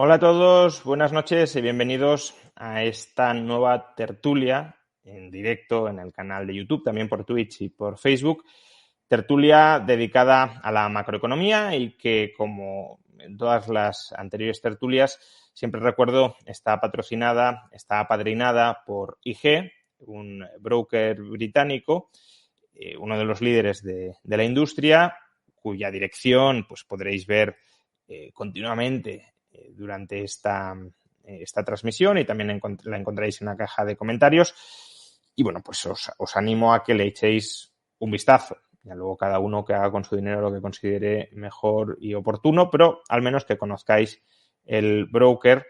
Hola a todos, buenas noches y bienvenidos a esta nueva tertulia en directo en el canal de YouTube, también por Twitch y por Facebook. Tertulia dedicada a la macroeconomía y que, como en todas las anteriores tertulias, siempre recuerdo, está patrocinada, está apadrinada por IG, un broker británico, uno de los líderes de la industria, cuya dirección pues podréis ver continuamente durante esta transmisión y también la encontraréis en la caja de comentarios. Y bueno, pues os animo a que le echéis un vistazo. Ya luego cada uno que haga con su dinero lo que considere mejor y oportuno, pero al menos que conozcáis el broker,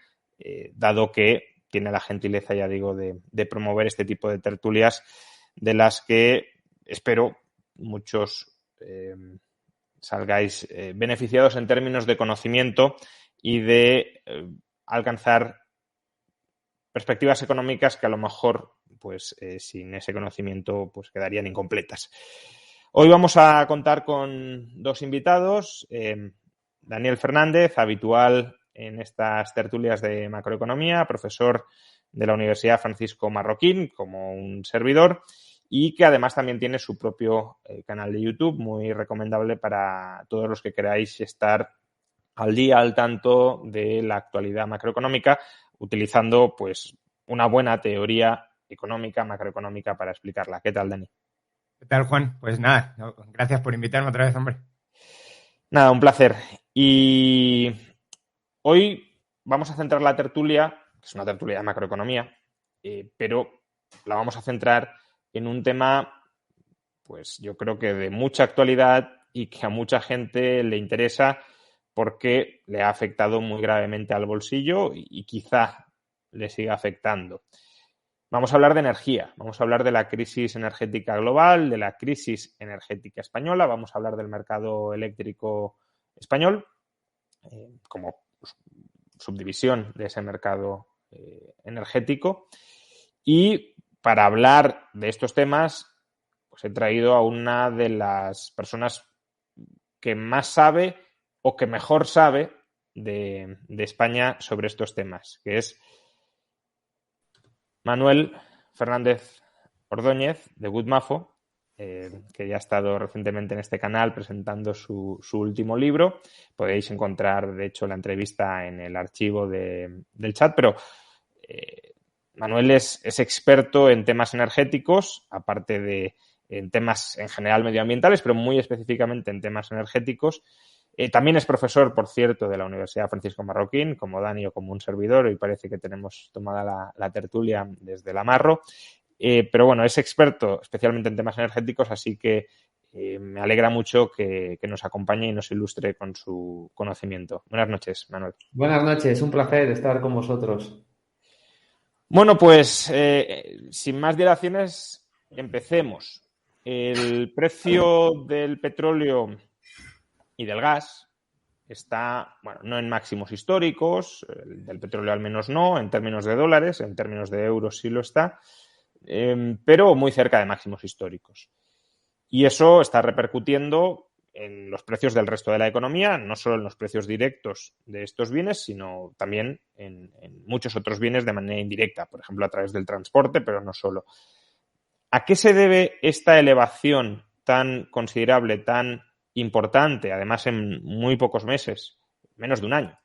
dado que tiene la gentileza, ya digo, de promover este tipo de tertulias de las que espero muchos salgáis beneficiados en términos de conocimiento y de alcanzar perspectivas económicas que a lo mejor pues sin ese conocimiento pues quedarían incompletas. Hoy vamos a contar con dos invitados. Daniel Fernández, habitual en estas tertulias de macroeconomía, profesor de la Universidad Francisco Marroquín, como un servidor, y que además también tiene su propio canal de YouTube, muy recomendable para todos los que queráis estar al día, al tanto de la actualidad macroeconómica, utilizando pues una buena teoría económica, macroeconómica para explicarla. ¿Qué tal, Dani? ¿Qué tal, Juan? Pues nada, gracias por invitarme otra vez, hombre. Nada, un placer. Y hoy vamos a centrar la tertulia, que es una tertulia de macroeconomía, pero la vamos a centrar en un tema, pues yo creo que de mucha actualidad y que a mucha gente le interesa porque le ha afectado muy gravemente al bolsillo y quizá le siga afectando. Vamos a hablar de energía, vamos a hablar de la crisis energética global, de la crisis energética española, vamos a hablar del mercado eléctrico español como subdivisión de ese mercado energético. Y para hablar de estos temas, pues he traído a una de las personas que más sabe o que mejor sabe de España sobre estos temas, que es Manuel Fernández Ordóñez, de Woodmafo, que ya ha estado recientemente en este canal presentando su último libro. Podéis encontrar, de hecho, la entrevista en el archivo del chat, pero Manuel es experto en temas energéticos, aparte de en temas en general medioambientales, pero muy específicamente en temas energéticos. También es profesor, por cierto, de la Universidad Francisco Marroquín, como Dani o como un servidor, y parece que tenemos tomada la tertulia desde la Marro. Pero bueno, es experto especialmente en temas energéticos, así que me alegra mucho que nos acompañe y nos ilustre con su conocimiento. Buenas noches, Manuel. Buenas noches, un placer estar con vosotros. Bueno, pues sin más dilaciones, empecemos. El precio del petróleo y del gas está, bueno, no en máximos históricos, el del petróleo al menos no, en términos de dólares, en términos de euros sí lo está, pero muy cerca de máximos históricos. Y eso está repercutiendo en los precios del resto de la economía, no solo en los precios directos de estos bienes, sino también en muchos otros bienes de manera indirecta, por ejemplo, a través del transporte, pero no solo. ¿A qué se debe esta elevación tan considerable, tan importante, además en muy pocos meses, menos de un año,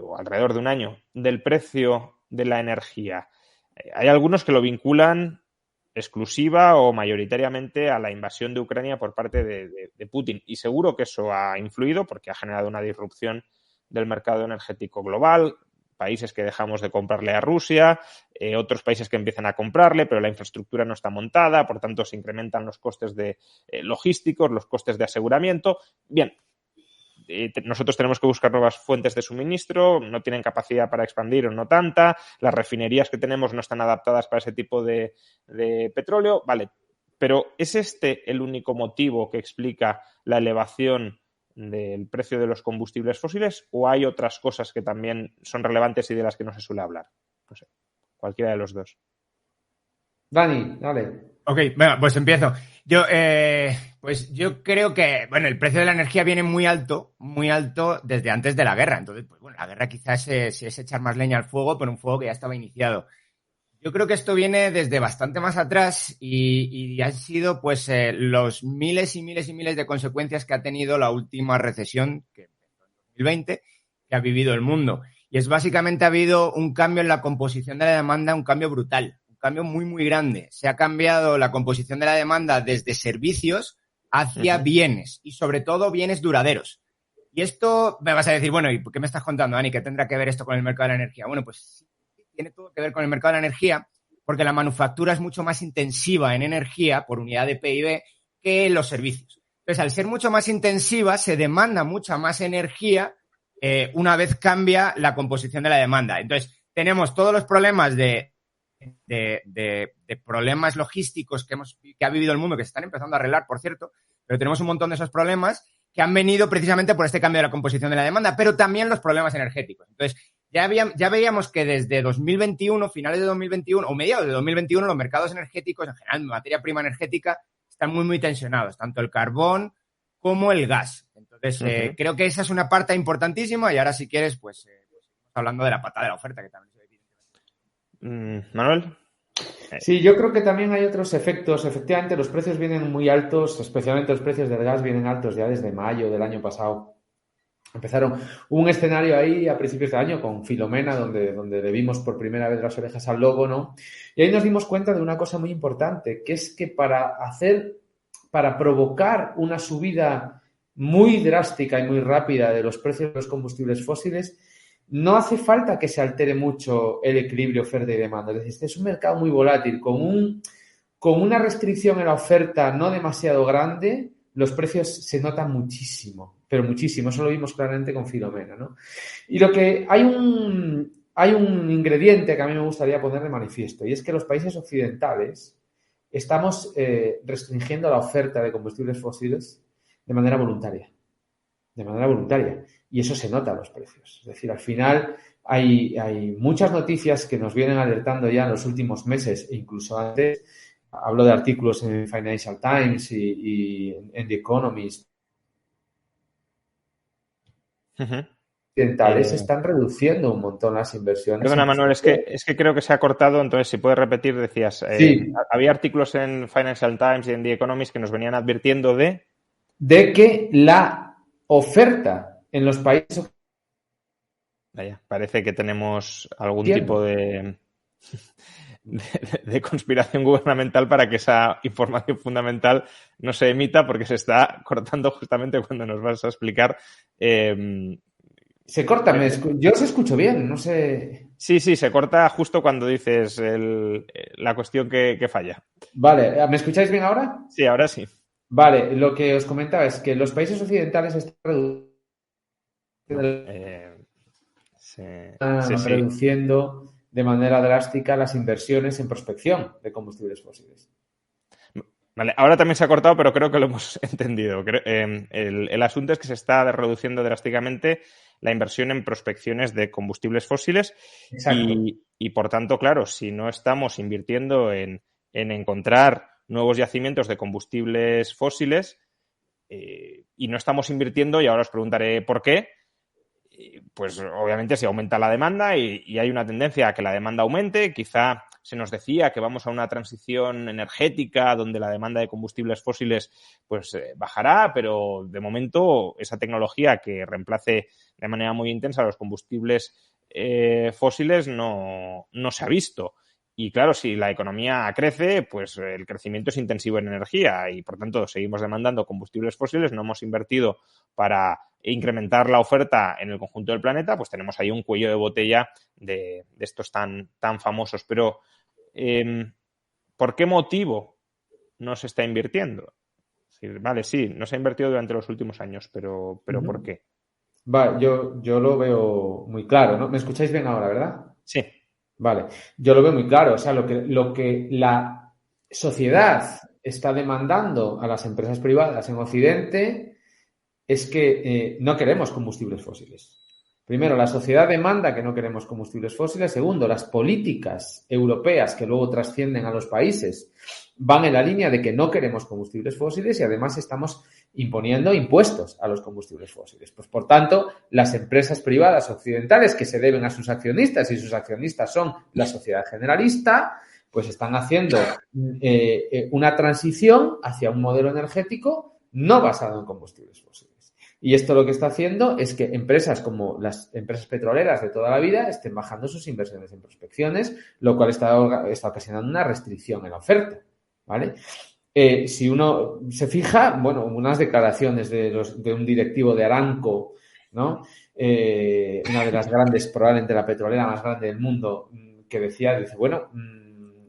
o alrededor de un año, del precio de la energía? Hay algunos que lo vinculan exclusiva o mayoritariamente a la invasión de Ucrania por parte de Putin. Y seguro que eso ha influido porque ha generado una disrupción del mercado energético global, países que dejamos de comprarle a Rusia, otros países que empiezan a comprarle, pero la infraestructura no está montada, por tanto se incrementan los costes de logísticos, los costes de aseguramiento. Bien, nosotros tenemos que buscar nuevas fuentes de suministro, no tienen capacidad para expandir o no tanta, las refinerías que tenemos no están adaptadas para ese tipo de petróleo, vale, pero ¿es este el único motivo que explica la elevación del precio de los combustibles fósiles o hay otras cosas que también son relevantes y de las que no se suele hablar? No sé, cualquiera de los dos. Dani, dale. Ok, bueno, pues empiezo. Yo creo que, bueno, el precio de la energía viene muy alto desde antes de la guerra. Entonces, pues bueno, la guerra quizás es echar más leña al fuego, pero un fuego que ya estaba iniciado. Yo creo que esto viene desde bastante más atrás y han sido pues los miles y miles y miles de consecuencias que ha tenido la última recesión que empezó en 2020 que ha vivido el mundo. Y es básicamente ha habido un cambio en la composición de la demanda, un cambio brutal, un cambio muy, muy grande. Se ha cambiado la composición de la demanda desde servicios hacia bienes y sobre todo bienes duraderos. Y esto me vas a decir, bueno, ¿y por qué me estás contando, Dani, que tendrá que ver esto con el mercado de la energía? Bueno, pues tiene todo que ver con el mercado de la energía porque la manufactura es mucho más intensiva en energía por unidad de PIB que los servicios. Entonces, al ser mucho más intensiva, se demanda mucha más energía una vez cambia la composición de la demanda. Entonces, tenemos todos los problemas de problemas logísticos que ha vivido el mundo, que se están empezando a arreglar, por cierto, pero tenemos un montón de esos problemas que han venido precisamente por este cambio de la composición de la demanda, pero también los problemas energéticos. Entonces, ya veíamos que desde 2021, finales de 2021 o mediados de 2021, los mercados energéticos, en general, materia prima energética, están muy, muy tensionados, tanto el carbón como el gas. Entonces, creo que esa es una parte importantísima y ahora, si quieres, pues seguimos hablando de la patada de la oferta, que también se ve. Manuel. Sí, yo creo que también hay otros efectos. Efectivamente, los precios vienen muy altos, especialmente los precios del gas vienen altos ya desde mayo del año pasado. Hubo un escenario ahí a principios de año con Filomena, donde le vimos por primera vez las orejas al lobo, ¿no? Y ahí nos dimos cuenta de una cosa muy importante, que es que para provocar una subida muy drástica y muy rápida de los precios de los combustibles fósiles, no hace falta que se altere mucho el equilibrio oferta y demanda. Es decir, este es un mercado muy volátil, con una restricción en la oferta no demasiado grande, los precios se notan muchísimo, pero muchísimo. Eso lo vimos claramente con Filomena, ¿no? Y hay un ingrediente que a mí me gustaría poner de manifiesto, y es que los países occidentales estamos restringiendo la oferta de combustibles fósiles de manera voluntaria. De manera voluntaria. Y eso se nota en los precios. Es decir, al final hay muchas noticias que nos vienen alertando ya en los últimos meses e incluso antes. Hablo de artículos en Financial Times y en The Economist. Occidentales están reduciendo un montón las inversiones. Perdona, Manuel, es que creo que se ha cortado, entonces si puedes repetir, decías, sí. Había artículos en Financial Times y en The Economist que nos venían advirtiendo de que la oferta en los países... Vaya, parece que tenemos algún tipo de conspiración gubernamental para que esa información fundamental no se emita, porque se está cortando justamente cuando nos vas a explicar. Se corta, yo os escucho bien, no sé. Sí, se corta justo cuando dices la cuestión que falla. Vale, ¿me escucháis bien ahora? Sí, ahora sí. Vale, lo que os comentaba es que los países occidentales están reduciendo de manera drástica las inversiones en prospección de combustibles fósiles. Vale, ahora también se ha cortado, pero creo que lo hemos entendido. El asunto es que se está reduciendo drásticamente la inversión en prospecciones de combustibles fósiles y por tanto, claro, si no estamos invirtiendo en encontrar nuevos yacimientos de combustibles fósiles y no estamos invirtiendo, y ahora os preguntaré por qué, pues obviamente se aumenta la demanda y hay una tendencia a que la demanda aumente. Quizá se nos decía que vamos a una transición energética donde la demanda de combustibles fósiles pues bajará, pero de momento esa tecnología que reemplace de manera muy intensa los combustibles fósiles no se ha visto. Y claro, si la economía crece, pues el crecimiento es intensivo en energía y por tanto seguimos demandando combustibles fósiles, no hemos invertido para incrementar la oferta en el conjunto del planeta, pues tenemos ahí un cuello de botella de estos tan famosos. Pero, ¿por qué motivo no se está invirtiendo? Vale, sí, no se ha invertido durante los últimos años, pero ¿por qué? Vale, yo lo veo muy claro, ¿no? ¿Me escucháis bien ahora, verdad? Sí. Vale, yo lo veo muy claro. O sea, lo que la sociedad está demandando a las empresas privadas en Occidente es que no queremos combustibles fósiles. Primero, la sociedad demanda que no queremos combustibles fósiles. Segundo, las políticas europeas que luego trascienden a los países van en la línea de que no queremos combustibles fósiles y además estamos imponiendo impuestos a los combustibles fósiles. Pues, por tanto, las empresas privadas occidentales que se deben a sus accionistas y sus accionistas son la sociedad generalista, pues están haciendo una transición hacia un modelo energético no basado en combustibles fósiles. Y esto lo que está haciendo es que empresas como las empresas petroleras de toda la vida estén bajando sus inversiones en prospecciones, lo cual está ocasionando una restricción en la oferta, ¿vale? Si uno se fija, bueno, unas declaraciones de un directivo de Aramco, ¿no? Una de las grandes, probablemente la petrolera más grande del mundo, que dice, bueno,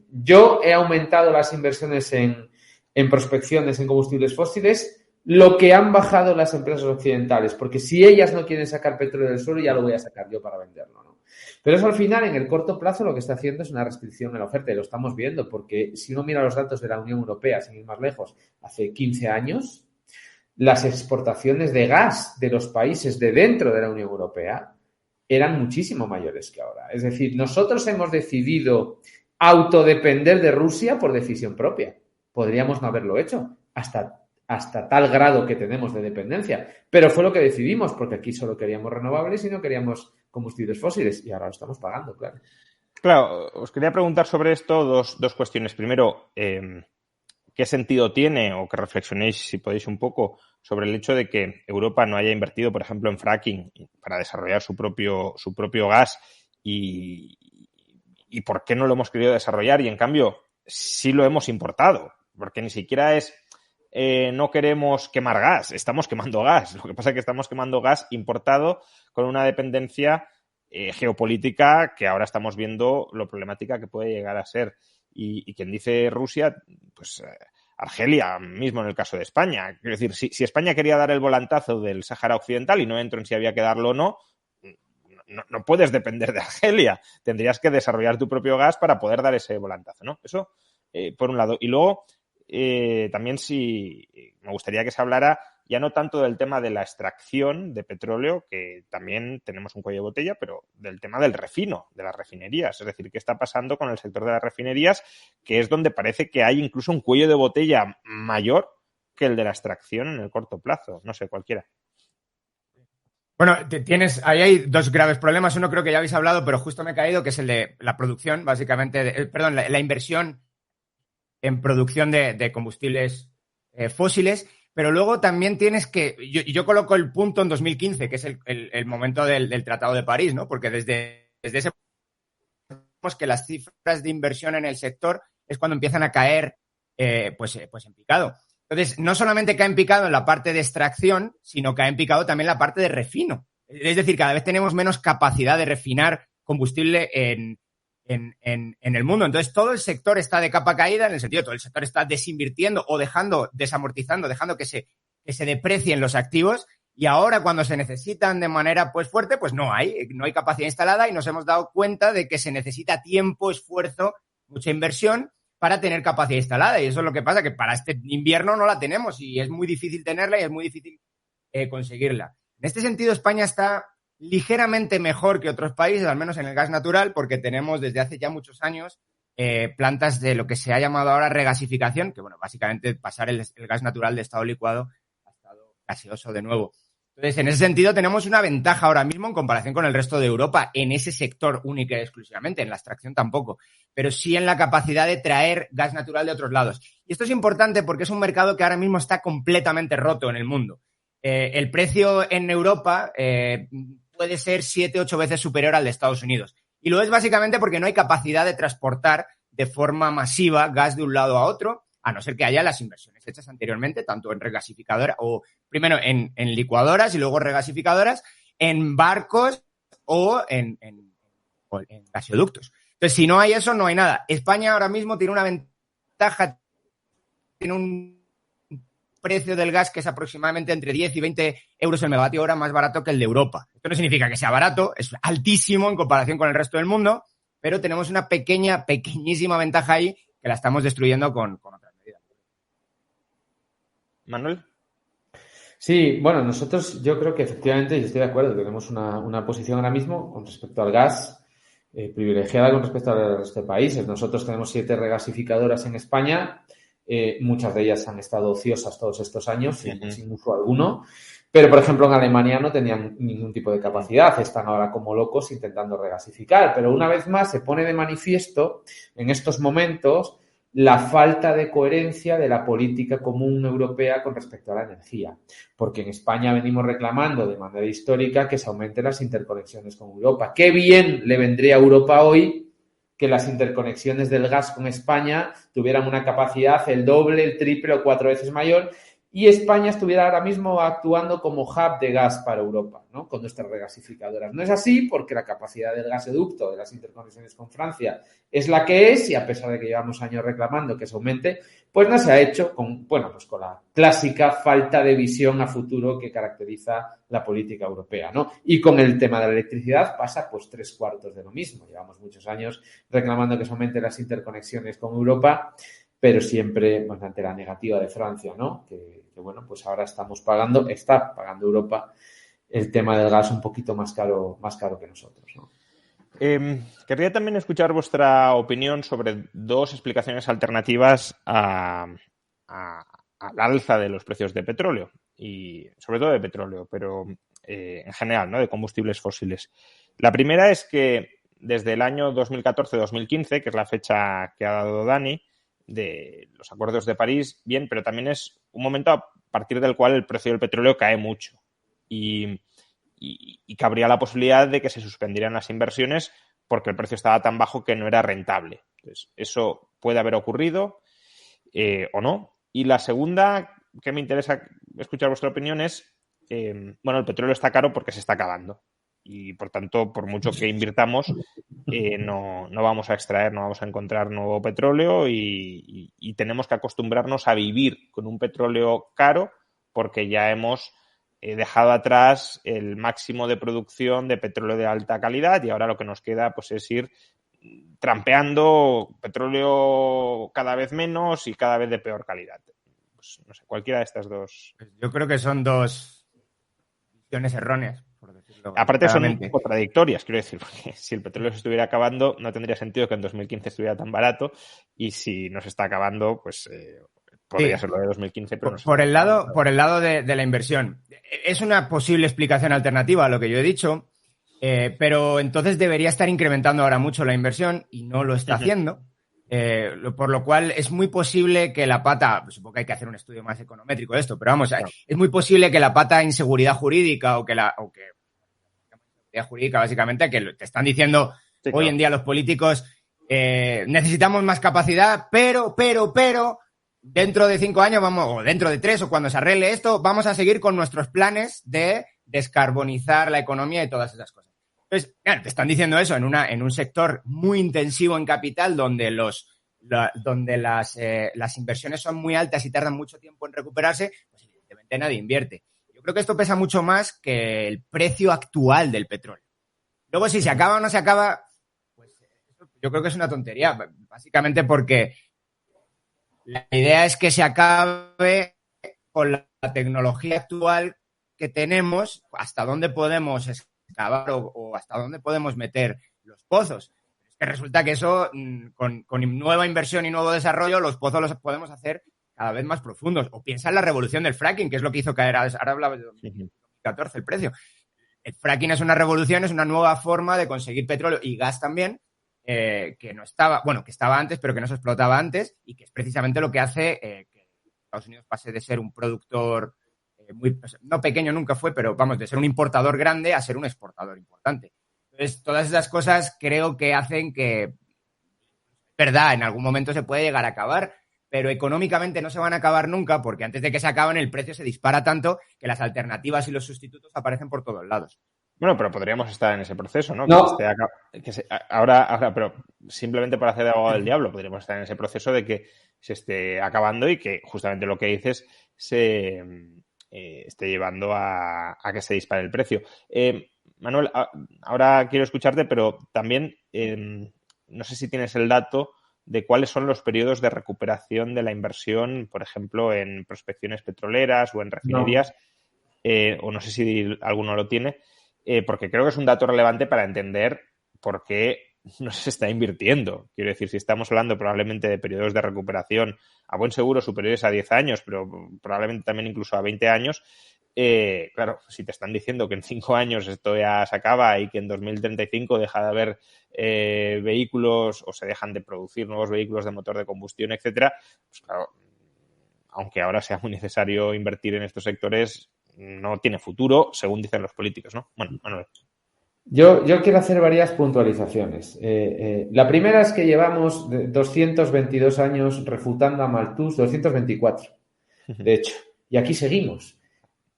yo he aumentado las inversiones en prospecciones en combustibles fósiles, lo que han bajado las empresas occidentales, porque si ellas no quieren sacar petróleo del suelo, ya lo voy a sacar yo para venderlo, ¿no? Pero eso al final, en el corto plazo, lo que está haciendo es una restricción en la oferta y lo estamos viendo, porque si uno mira los datos de la Unión Europea, sin ir más lejos, hace 15 años, las exportaciones de gas de los países de dentro de la Unión Europea eran muchísimo mayores que ahora. Es decir, nosotros hemos decidido autodepender de Rusia por decisión propia. Podríamos no haberlo hecho hasta tal grado que tenemos de dependencia. Pero fue lo que decidimos, porque aquí solo queríamos renovables y no queríamos combustibles fósiles. Y ahora lo estamos pagando, claro. Claro, os quería preguntar sobre esto dos cuestiones. Primero, ¿qué sentido tiene, o que reflexionéis, si podéis, un poco sobre el hecho de que Europa no haya invertido, por ejemplo, en fracking para desarrollar su propio gas y por qué no lo hemos querido desarrollar y, en cambio, sí lo hemos importado? Porque ni siquiera es no queremos quemar gas, estamos quemando gas. Lo que pasa es que estamos quemando gas importado con una dependencia geopolítica que ahora estamos viendo lo problemática que puede llegar a ser. Y quien dice Rusia, pues Argelia mismo en el caso de España. Es decir, si España quería dar el volantazo del Sáhara Occidental, y no entro en si había que darlo o no, no puedes depender de Argelia. Tendrías que desarrollar tu propio gas para poder dar ese volantazo, ¿no? Eso, por un lado. Y luego, también me gustaría que se hablara ya no tanto del tema de la extracción de petróleo, que también tenemos un cuello de botella, pero del tema del refino, de las refinerías. Es decir, ¿qué está pasando con el sector de las refinerías? Que es donde parece que hay incluso un cuello de botella mayor que el de la extracción en el corto plazo. No sé, cualquiera. Bueno, ahí hay dos graves problemas. Uno creo que ya habéis hablado, pero justo me he caído, que es el de la producción, básicamente, la inversión en producción de combustibles fósiles. Pero luego también tienes que... Yo coloco el punto en 2015, que es el momento del Tratado de París, ¿no? Porque desde ese vemos que las cifras de inversión en el sector es cuando empiezan a caer pues en picado. Entonces, no solamente cae en picado en la parte de extracción, sino cae en picado también en la parte de refino. Es decir, cada vez tenemos menos capacidad de refinar combustible en el mundo. Entonces, todo el sector está de capa caída, en el sentido de todo el sector está desinvirtiendo o desamortizando, dejando que se deprecien los activos, y ahora cuando se necesitan de manera pues fuerte, pues no hay capacidad instalada, y nos hemos dado cuenta de que se necesita tiempo, esfuerzo, mucha inversión para tener capacidad instalada, y eso es lo que pasa, que para este invierno no la tenemos y es muy difícil tenerla y es muy difícil conseguirla. En este sentido, España está ligeramente mejor que otros países, al menos en el gas natural, porque tenemos desde hace ya muchos años plantas de lo que se ha llamado ahora regasificación, que bueno, básicamente pasar el gas natural de estado licuado a estado gaseoso de nuevo. Entonces, en ese sentido tenemos una ventaja ahora mismo en comparación con el resto de Europa en ese sector único y exclusivamente, en la extracción tampoco, pero sí en la capacidad de traer gas natural de otros lados. Y esto es importante porque es un mercado que ahora mismo está completamente roto en el mundo. El precio en Europa puede ser 7-8 veces superior al de Estados Unidos. Y lo es básicamente porque no hay capacidad de transportar de forma masiva gas de un lado a otro, a no ser que haya las inversiones hechas anteriormente, tanto en regasificadoras, o primero en licuadoras y luego regasificadoras, en barcos o en gasoductos. Entonces, si no hay eso, no hay nada. España ahora mismo tiene una ventaja, tiene un precio del gas que es aproximadamente entre 10 y 20 euros el megavatio hora más barato que el de Europa. Esto no significa que sea barato, es altísimo en comparación con el resto del mundo, pero tenemos una pequeñísima ventaja ahí que la estamos destruyendo con otras medidas. Manuel. Sí, bueno, nosotros yo creo que efectivamente, y estoy de acuerdo, tenemos una posición ahora mismo con respecto al gas privilegiada con respecto al resto de países. Nosotros tenemos 7 regasificadoras en España, muchas de ellas han estado ociosas todos estos años sin uso alguno, pero por ejemplo en Alemania no tenían ningún tipo de capacidad, están ahora como locos intentando regasificar, pero una vez más se pone de manifiesto en estos momentos la falta de coherencia de la política común europea con respecto a la energía. Porque en España venimos reclamando de manera histórica que se aumenten las interconexiones con Europa. Qué bien le vendría a Europa hoy que las interconexiones del gas con España tuvieran una capacidad el doble, el triple o 4 veces mayor y España estuviera ahora mismo actuando como hub de gas para Europa, ¿no? Con nuestras regasificadoras. No es así porque la capacidad del gasoducto de las interconexiones con Francia es la que es y a pesar de que llevamos años reclamando que se aumente, pues no se ha hecho con la clásica falta de visión a futuro que caracteriza la política europea, ¿no? Y con el tema de la electricidad pasa pues 3/4 de lo mismo. Llevamos muchos años reclamando que se aumenten las interconexiones con Europa, pero siempre pues, ante la negativa de Francia, ¿no? Que bueno, pues ahora está pagando Europa el tema del gas un poquito más caro que nosotros, ¿no? Querría también escuchar vuestra opinión sobre 2 explicaciones alternativas al alza de los precios de petróleo y sobre todo de petróleo, pero en general, ¿no? De combustibles fósiles. La primera es que desde el año 2014-2015, que es la fecha que ha dado Dani, de los acuerdos de París, bien, pero también es un momento a partir del cual el precio del petróleo cae mucho y cabría la posibilidad de que se suspendieran las inversiones porque el precio estaba tan bajo que no era rentable. Entonces, eso puede haber ocurrido o no. Y la segunda, que me interesa escuchar vuestra opinión, es, bueno, el petróleo está caro porque se está acabando. Y, por tanto, por mucho que invirtamos, no vamos a extraer, no vamos a encontrar nuevo petróleo y tenemos que acostumbrarnos a vivir con un petróleo caro porque ya hemos dejado atrás el máximo de producción de petróleo de alta calidad y ahora lo que nos queda pues es ir trampeando petróleo cada vez menos y cada vez de peor calidad. Pues, no sé, cualquiera de estas dos. Yo creo que son 2 visiones erróneas, por decirlo Aparte son claramente. contradictorias, quiero decir, porque si el petróleo se estuviera acabando no tendría sentido que en 2015 estuviera tan barato y si nos está acabando, pues podría ser lo de 2015, pero no sé. Por el lado de la inversión. Es una posible explicación alternativa a lo que yo he dicho, pero entonces debería estar incrementando ahora mucho la inversión y no lo está haciendo. Por lo cual es muy posible que la pata, supongo que hay que hacer un estudio más econométrico de esto, pero vamos, claro, es muy posible que la pata inseguridad jurídica o que inseguridad jurídica básicamente, que te están diciendo sí, hoy en día los políticos necesitamos más capacidad, pero dentro de 5 años o dentro de 3 o cuando se arregle esto, vamos a seguir con nuestros planes de descarbonizar la economía y todas esas cosas. Entonces, claro, te están diciendo eso en un sector muy intensivo en capital donde las inversiones son muy altas y tardan mucho tiempo en recuperarse, pues evidentemente nadie invierte. Yo creo que esto pesa mucho más que el precio actual del petróleo. Luego, si se acaba o no se acaba, pues yo creo que es una tontería, básicamente porque la idea es que se acabe con la tecnología actual que tenemos, hasta dónde podemos excavar o hasta dónde podemos meter los pozos. Es que resulta que eso, con nueva inversión y nuevo desarrollo, los pozos los podemos hacer cada vez más profundos. O piensa en la revolución del fracking, que es lo que hizo caer, ahora hablaba de 2014 el precio. El fracking es una revolución, es una nueva forma de conseguir petróleo y gas también, que no estaba, bueno, que estaba antes, pero que no se explotaba antes y que es precisamente lo que hace que Estados Unidos pase de ser un productor no pequeño nunca fue, pero vamos, de ser un importador grande a ser un exportador importante. Entonces, todas esas cosas creo que hacen que, verdad, en algún momento se puede llegar a acabar, pero económicamente no se van a acabar nunca porque antes de que se acaben el precio se dispara tanto que las alternativas y los sustitutos aparecen por todos lados. Bueno, pero podríamos estar en ese proceso, ¿no? No. Ahora, pero simplemente para hacer de abogado del diablo, podríamos estar en ese proceso de que se esté acabando y que justamente lo que dices se esté llevando a que se dispare el precio. Manuel, ahora quiero escucharte, pero también no sé si tienes el dato de cuáles son los periodos de recuperación de la inversión, por ejemplo, en prospecciones petroleras o en refinerías. o no sé si alguno lo tiene, porque creo que es un dato relevante para entender por qué no se está invirtiendo. Quiero decir, si estamos hablando probablemente de periodos de recuperación a buen seguro superiores a 10 años, pero probablemente también incluso a 20 años, claro, si te están diciendo que en 5 años esto ya se acaba y que en 2035 deja de haber vehículos o se dejan de producir nuevos vehículos de motor de combustión, etcétera, pues claro, aunque ahora sea muy necesario invertir en estos sectores, no tiene futuro, según dicen los políticos, ¿no? Bueno, Manuel. Yo quiero hacer varias puntualizaciones. La primera es que llevamos 222 años refutando a Malthus, 224, de hecho, y aquí seguimos.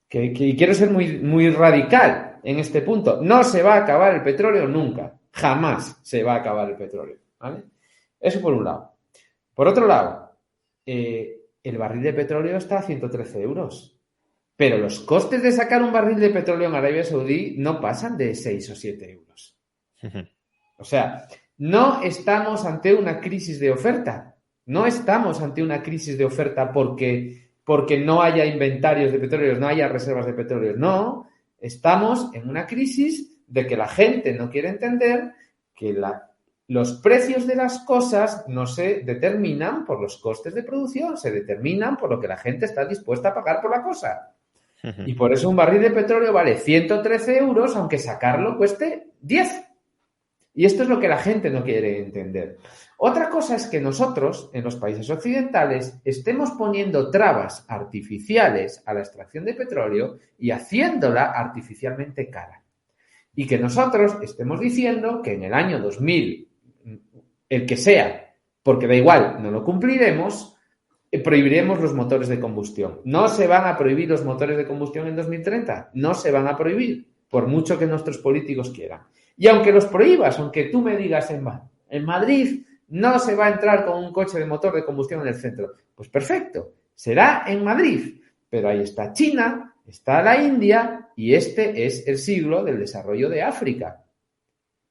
Que quiero ser muy radical en este punto. No se va a acabar el petróleo nunca. Jamás se va a acabar el petróleo. ¿Vale? Eso por un lado. Por otro lado, el barril de petróleo está a 113 euros. Pero los costes de sacar un barril de petróleo en Arabia Saudí no pasan de 6 o 7 euros. O sea, no estamos ante una crisis de oferta. No estamos ante una crisis de oferta porque no haya inventarios de petróleo, no haya reservas de petróleo. No, estamos en una crisis de que la gente no quiere entender que los precios de las cosas no se determinan por los costes de producción, se determinan por lo que la gente está dispuesta a pagar por la cosa. Y por eso un barril de petróleo vale 113 euros, aunque sacarlo cueste 10. Y esto es lo que la gente no quiere entender. Otra cosa es que nosotros, en los países occidentales, estemos poniendo trabas artificiales a la extracción de petróleo y haciéndola artificialmente cara. Y que nosotros estemos diciendo que en el año 2000, el que sea, porque da igual, no lo cumpliremos, prohibiremos los motores de combustión. No se van a prohibir los motores de combustión en 2030. No se van a prohibir, por mucho que nuestros políticos quieran. Y aunque los prohíbas, aunque tú me digas en Madrid no se va a entrar con un coche de motor de combustión en el centro, pues perfecto, será en Madrid. Pero ahí está China, está la India y este es el siglo del desarrollo de África.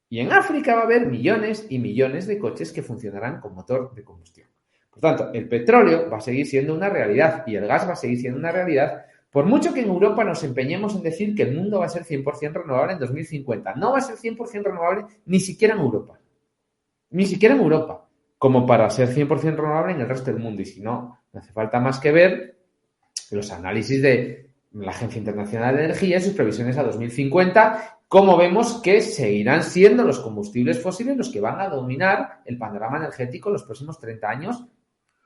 Y en África va a haber millones y millones de coches que funcionarán con motor de combustión. Por tanto, el petróleo va a seguir siendo una realidad y el gas va a seguir siendo una realidad, por mucho que en Europa nos empeñemos en decir que el mundo va a ser 100% renovable en 2050. No va a ser 100% renovable ni siquiera en Europa. Ni siquiera en Europa. Como para ser 100% renovable en el resto del mundo. Y si no, no hace falta más que ver los análisis de la Agencia Internacional de Energía y sus previsiones a 2050, cómo vemos que seguirán siendo los combustibles fósiles los que van a dominar el panorama energético en los próximos 30 años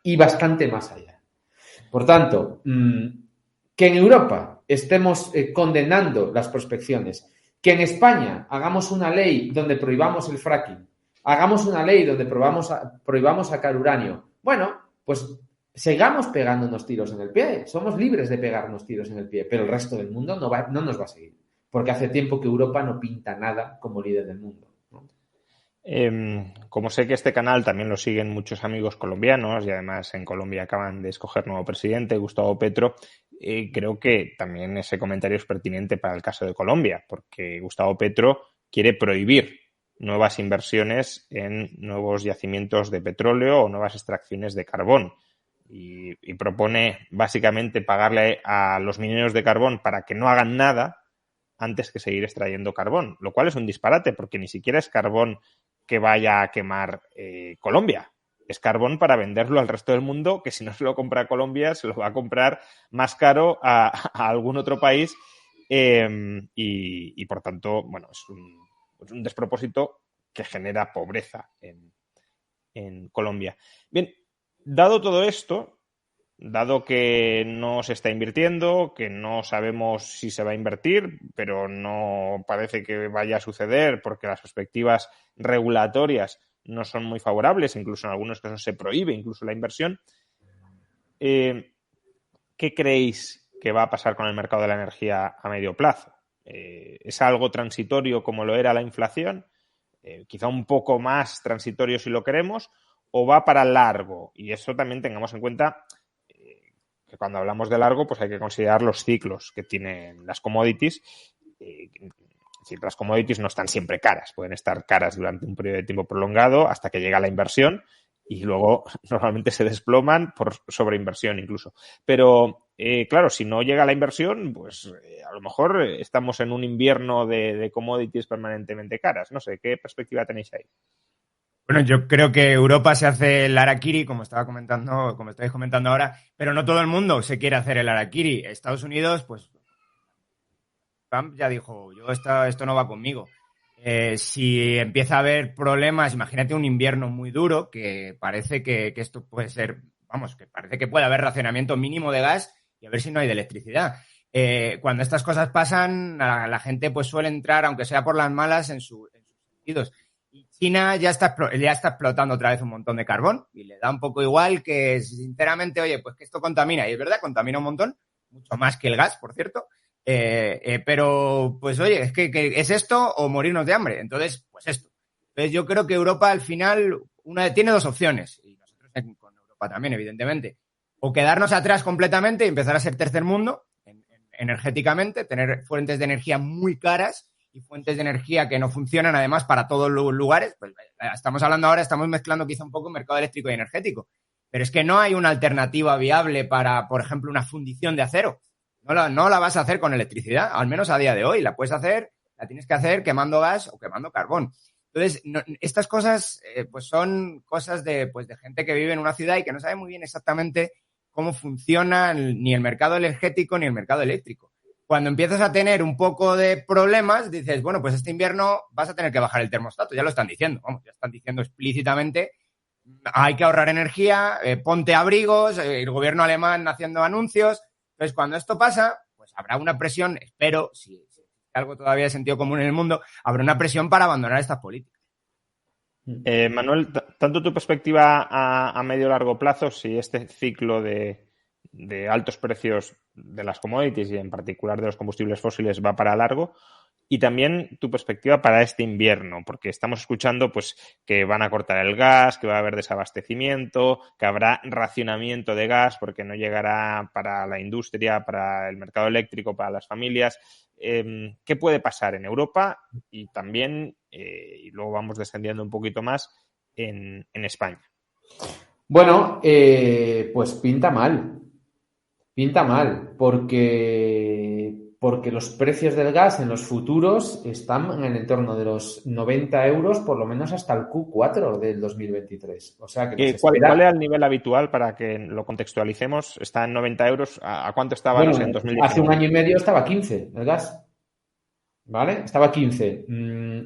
y bastante más allá. Por tanto, que en Europa estemos condenando las prospecciones, que en España hagamos una ley donde prohibamos el fracking, hagamos una ley donde prohibamos sacar uranio, bueno, pues sigamos pegándonos tiros en el pie, somos libres de pegarnos tiros en el pie, pero el resto del mundo no nos va a seguir, porque hace tiempo que Europa no pinta nada como líder del mundo. Como sé que este canal también lo siguen muchos amigos colombianos y además en Colombia acaban de escoger nuevo presidente, Gustavo Petro, creo que también ese comentario es pertinente para el caso de Colombia, porque Gustavo Petro quiere prohibir nuevas inversiones en nuevos yacimientos de petróleo o nuevas extracciones de carbón y propone básicamente pagarle a los mineros de carbón para que no hagan nada antes que seguir extrayendo carbón, lo cual es un disparate porque ni siquiera es carbón que vaya a quemar Colombia. Es carbón para venderlo al resto del mundo, que si no se lo compra Colombia, se lo va a comprar más caro a algún otro país y por tanto, bueno, es un despropósito que genera pobreza en Colombia. Bien, dado todo esto, dado que no se está invirtiendo, que no sabemos si se va a invertir, pero no parece que vaya a suceder porque las perspectivas regulatorias no son muy favorables, incluso en algunos casos se prohíbe incluso la inversión. ¿Qué creéis que va a pasar con el mercado de la energía a medio plazo? ¿Es algo transitorio como lo era la inflación? Quizá un poco más transitorio si lo queremos, o va para largo. Y eso también tengamos en cuenta que cuando hablamos de largo, pues hay que considerar los ciclos que tienen las commodities. Las commodities no están siempre caras, pueden estar caras durante un periodo de tiempo prolongado hasta que llega la inversión y luego normalmente se desploman por sobreinversión incluso. Pero claro, si no llega la inversión, pues a lo mejor estamos en un invierno de commodities permanentemente caras. No sé, ¿qué perspectiva tenéis ahí? Bueno, yo creo que Europa se hace el harakiri, como estáis comentando ahora, pero no todo el mundo se quiere hacer el harakiri. Estados Unidos, pues Trump ya dijo, esto no va conmigo. Si empieza a haber problemas, imagínate un invierno muy duro, que parece que esto puede ser, vamos, que parece que puede haber racionamiento mínimo de gas y a ver si no hay de electricidad. Cuando estas cosas pasan, la gente pues suele entrar, aunque sea por las malas, en sus sentidos. Y China ya está explotando otra vez un montón de carbón y le da un poco igual que, sinceramente, oye, pues que esto contamina. Y es verdad, contamina un montón, mucho más que el gas, por cierto. Pero, pues oye, es que es esto o morirnos de hambre. Entonces, pues esto. Entonces yo creo que Europa al final tiene dos opciones. Y nosotros con Europa también, evidentemente. O quedarnos atrás completamente y empezar a ser tercer mundo energéticamente, tener fuentes de energía muy caras y fuentes de energía que no funcionan además para todos los lugares. Pues estamos hablando ahora, estamos mezclando quizá un poco mercado eléctrico y energético. Pero es que no hay una alternativa viable para, por ejemplo, una fundición de acero. No la vas a hacer con electricidad, al menos a día de hoy. La tienes que hacer quemando gas o quemando carbón. Entonces, estas cosas pues son cosas de gente que vive en una ciudad y que no sabe muy bien exactamente cómo funciona ni el mercado energético ni el mercado eléctrico. Cuando empiezas a tener un poco de problemas, dices, bueno, pues este invierno vas a tener que bajar el termostato. Ya lo están diciendo, ya están diciendo explícitamente, hay que ahorrar energía, ponte abrigos, el gobierno alemán haciendo anuncios. Entonces, cuando esto pasa, pues habrá una presión, espero, si algo todavía de sentido común en el mundo, habrá una presión para abandonar estas políticas. Manuel, tanto tu perspectiva a medio o largo plazo, si este ciclo de altos precios de las commodities y en particular de los combustibles fósiles va para largo, y también tu perspectiva para este invierno, porque estamos escuchando pues que van a cortar el gas, que va a haber desabastecimiento, que habrá racionamiento de gas porque no llegará para la industria, para el mercado eléctrico, para las familias. ¿Qué puede pasar en Europa y también, y luego vamos descendiendo un poquito más, en España? Bueno, pues pinta mal, porque los precios del gas en los futuros están en el entorno de los 90 euros, por lo menos hasta el Q4 del 2023. O sea que ¿Cuál era el nivel habitual para que lo contextualicemos? ¿Está en 90 euros? ¿A cuánto estaba bueno, en 2019? hace un año y medio estaba 15 el gas. ¿Vale? Estaba 15.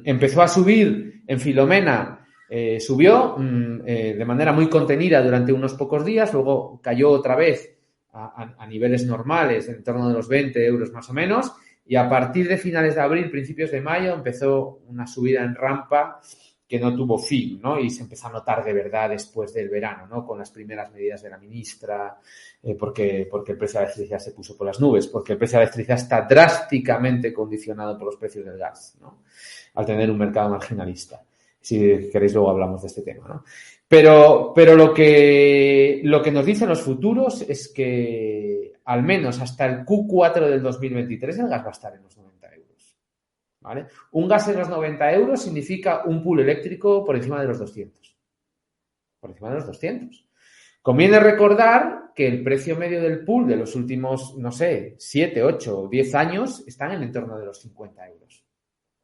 Empezó a subir en Filomena, subió de manera muy contenida durante unos pocos días, luego cayó otra vez a niveles normales, en torno de los 20 euros más o menos, y a partir de finales de abril, principios de mayo, empezó una subida en rampa que no tuvo fin, ¿no? Y se empezó a notar de verdad después del verano, ¿no? Con las primeras medidas de la ministra, porque el precio de la electricidad se puso por las nubes, porque el precio de la electricidad está drásticamente condicionado por los precios del gas, ¿no? Al tener un mercado marginalista. Si queréis luego hablamos de este tema, ¿no? Pero lo que nos dicen los futuros es que al menos hasta el Q4 del 2023 el gas va a estar en los 90 euros. ¿Vale? Un gas en los 90 euros significa un pool eléctrico por encima de los 200. Por encima de los 200. Conviene recordar que el precio medio del pool de los últimos, no sé, 7, 8 o 10 años están en el entorno de los 50 euros.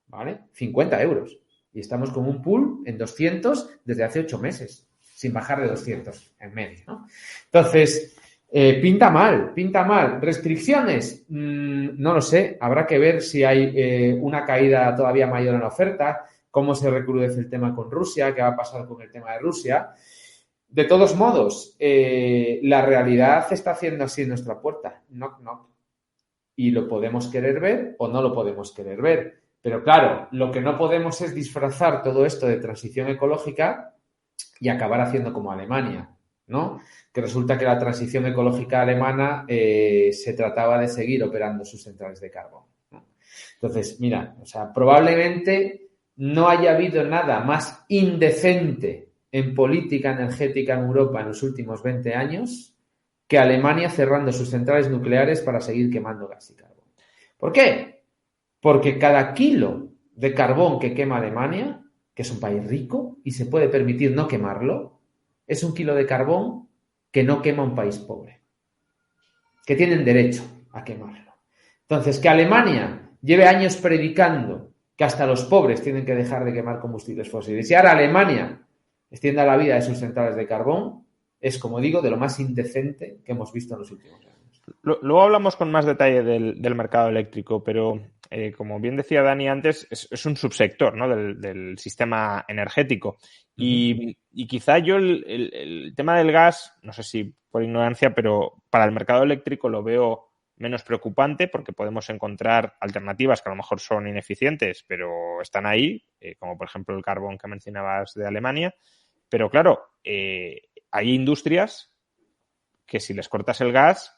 ¿Vale? 50 euros. Y estamos con un pool en 200 desde hace 8 meses, sin bajar de 200 en medio, ¿no? Entonces, pinta mal. ¿Restricciones? No lo sé. Habrá que ver si hay una caída todavía mayor en la oferta, cómo se recrudece el tema con Rusia, qué va a pasar con el tema de Rusia. De todos modos, la realidad está haciendo así en nuestra puerta. Knock, knock. Y lo podemos querer ver o no lo podemos querer ver. Pero claro, lo que no podemos es disfrazar todo esto de transición ecológica y acabar haciendo como Alemania, ¿no? Que resulta que la transición ecológica alemana se trataba de seguir operando sus centrales de carbón, ¿no? Entonces, mira, o sea, probablemente no haya habido nada más indecente en política energética en Europa en los últimos 20 años que Alemania cerrando sus centrales nucleares para seguir quemando gas y carbón. ¿Por qué? Porque cada kilo de carbón que quema Alemania, que es un país rico y se puede permitir no quemarlo, es un kilo de carbón que no quema un país pobre. que tienen derecho a quemarlo. Entonces, que Alemania lleve años predicando que hasta los pobres tienen que dejar de quemar combustibles fósiles y ahora Alemania extienda la vida de sus centrales de carbón, es, como digo, de lo más indecente que hemos visto en los últimos años. Luego hablamos con más detalle del mercado eléctrico, pero como bien decía Dani antes, es un subsector, ¿no?, del sistema energético. Y quizá yo el tema del gas, no sé si por ignorancia, pero para el mercado eléctrico lo veo menos preocupante porque podemos encontrar alternativas que a lo mejor son ineficientes, pero están ahí, como por ejemplo el carbón que mencionabas de Alemania. Pero claro, hay industrias que si les cortas el gas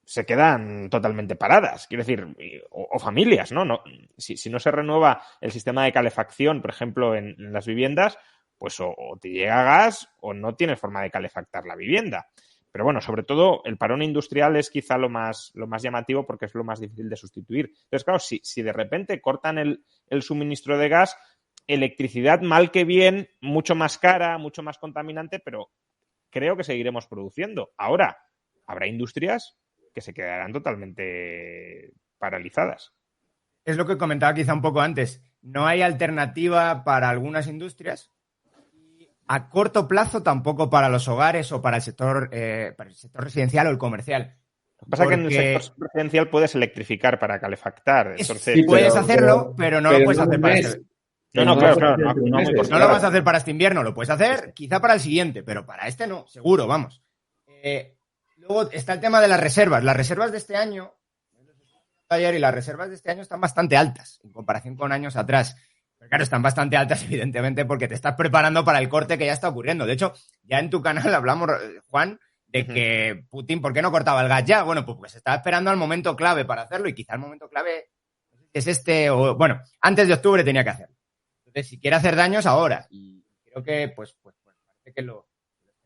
se quedan totalmente paradas, quiero decir, o familias, ¿no? Si no se renueva el sistema de calefacción, por ejemplo, en las viviendas, pues o te llega gas o no tienes forma de calefactar la vivienda. Pero bueno, sobre todo el parón industrial es quizá lo más llamativo porque es lo más difícil de sustituir. Entonces, claro, si de repente cortan el suministro de gas, electricidad mal que bien, mucho más cara, mucho más contaminante, pero creo que seguiremos produciendo. Ahora, habrá industrias que se quedarán totalmente paralizadas. Es lo que comentaba quizá un poco antes. No hay alternativa para algunas industrias y a corto plazo tampoco para los hogares o para el sector residencial o el comercial. Lo que pasa es que en el sector residencial puedes electrificar para calefactar. Entonces, sí, puedes hacerlo, pero no lo puedes hacer para este. Claro. No lo vas a hacer para este invierno, lo puedes hacer quizá para el siguiente, pero para este no, seguro, vamos. Luego está el tema de las reservas. Las reservas de este año, ayer, y las reservas de este año están bastante altas en comparación con años atrás. Pero claro, están bastante altas, evidentemente, porque te estás preparando para el corte que ya está ocurriendo. De hecho, ya en tu canal hablamos, Juan, de que Putin, ¿por qué no cortaba el gas ya? Bueno, pues porque se estaba esperando al momento clave para hacerlo y quizá el momento clave es este, o bueno, antes de octubre tenía que hacerlo. Entonces, si quiere hacer daños, ahora. Y creo que, pues parece que lo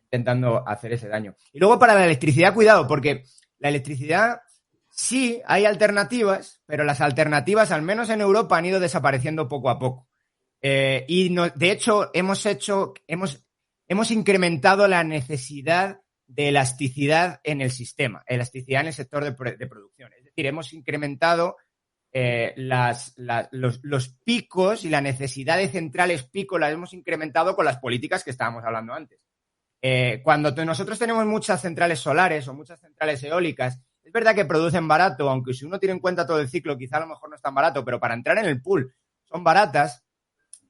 intentando hacer ese daño. Y luego para la electricidad, cuidado, porque la electricidad sí hay alternativas, pero las alternativas, al menos en Europa, han ido desapareciendo poco a poco. De hecho, hemos incrementado la necesidad de elasticidad en el sistema, elasticidad en el sector de producción. Es decir, hemos incrementado los picos y la necesidad de centrales pico las hemos incrementado con las políticas que estábamos hablando antes. Cuando nosotros tenemos muchas centrales solares o muchas centrales eólicas, es verdad que producen barato, aunque si uno tiene en cuenta todo el ciclo, quizá a lo mejor no es tan barato, pero para entrar en el pool son baratas,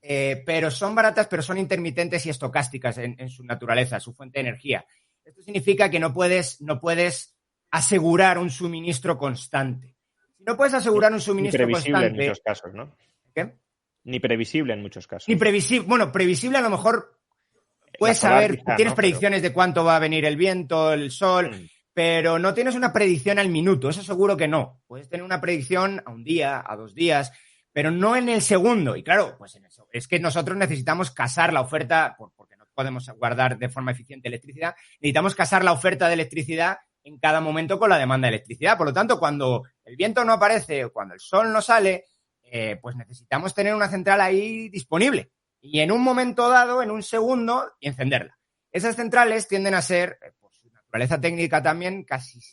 pero son intermitentes y estocásticas en su naturaleza, su fuente de energía. Esto significa que no puedes asegurar un suministro constante. Si no puedes asegurar un suministro constante... Ni previsible en muchos casos, ¿no? ¿Qué? Ni previsible en muchos casos. Ni previsible. Bueno, previsible a lo mejor puedes saber, tienes predicciones de cuánto va a venir el viento, el sol, pero no tienes una predicción al minuto, eso seguro que no. Puedes tener una predicción a un día, a 2 días, pero no en el segundo. Y claro, pues en eso es que nosotros necesitamos casar la oferta, porque no podemos guardar de forma eficiente electricidad, necesitamos casar la oferta de electricidad en cada momento con la demanda de electricidad. Por lo tanto, cuando el viento no aparece o cuando el sol no sale, pues necesitamos tener una central ahí disponible. Y en un momento dado, en un segundo, y encenderla. Esas centrales tienden a ser, por su naturaleza técnica también,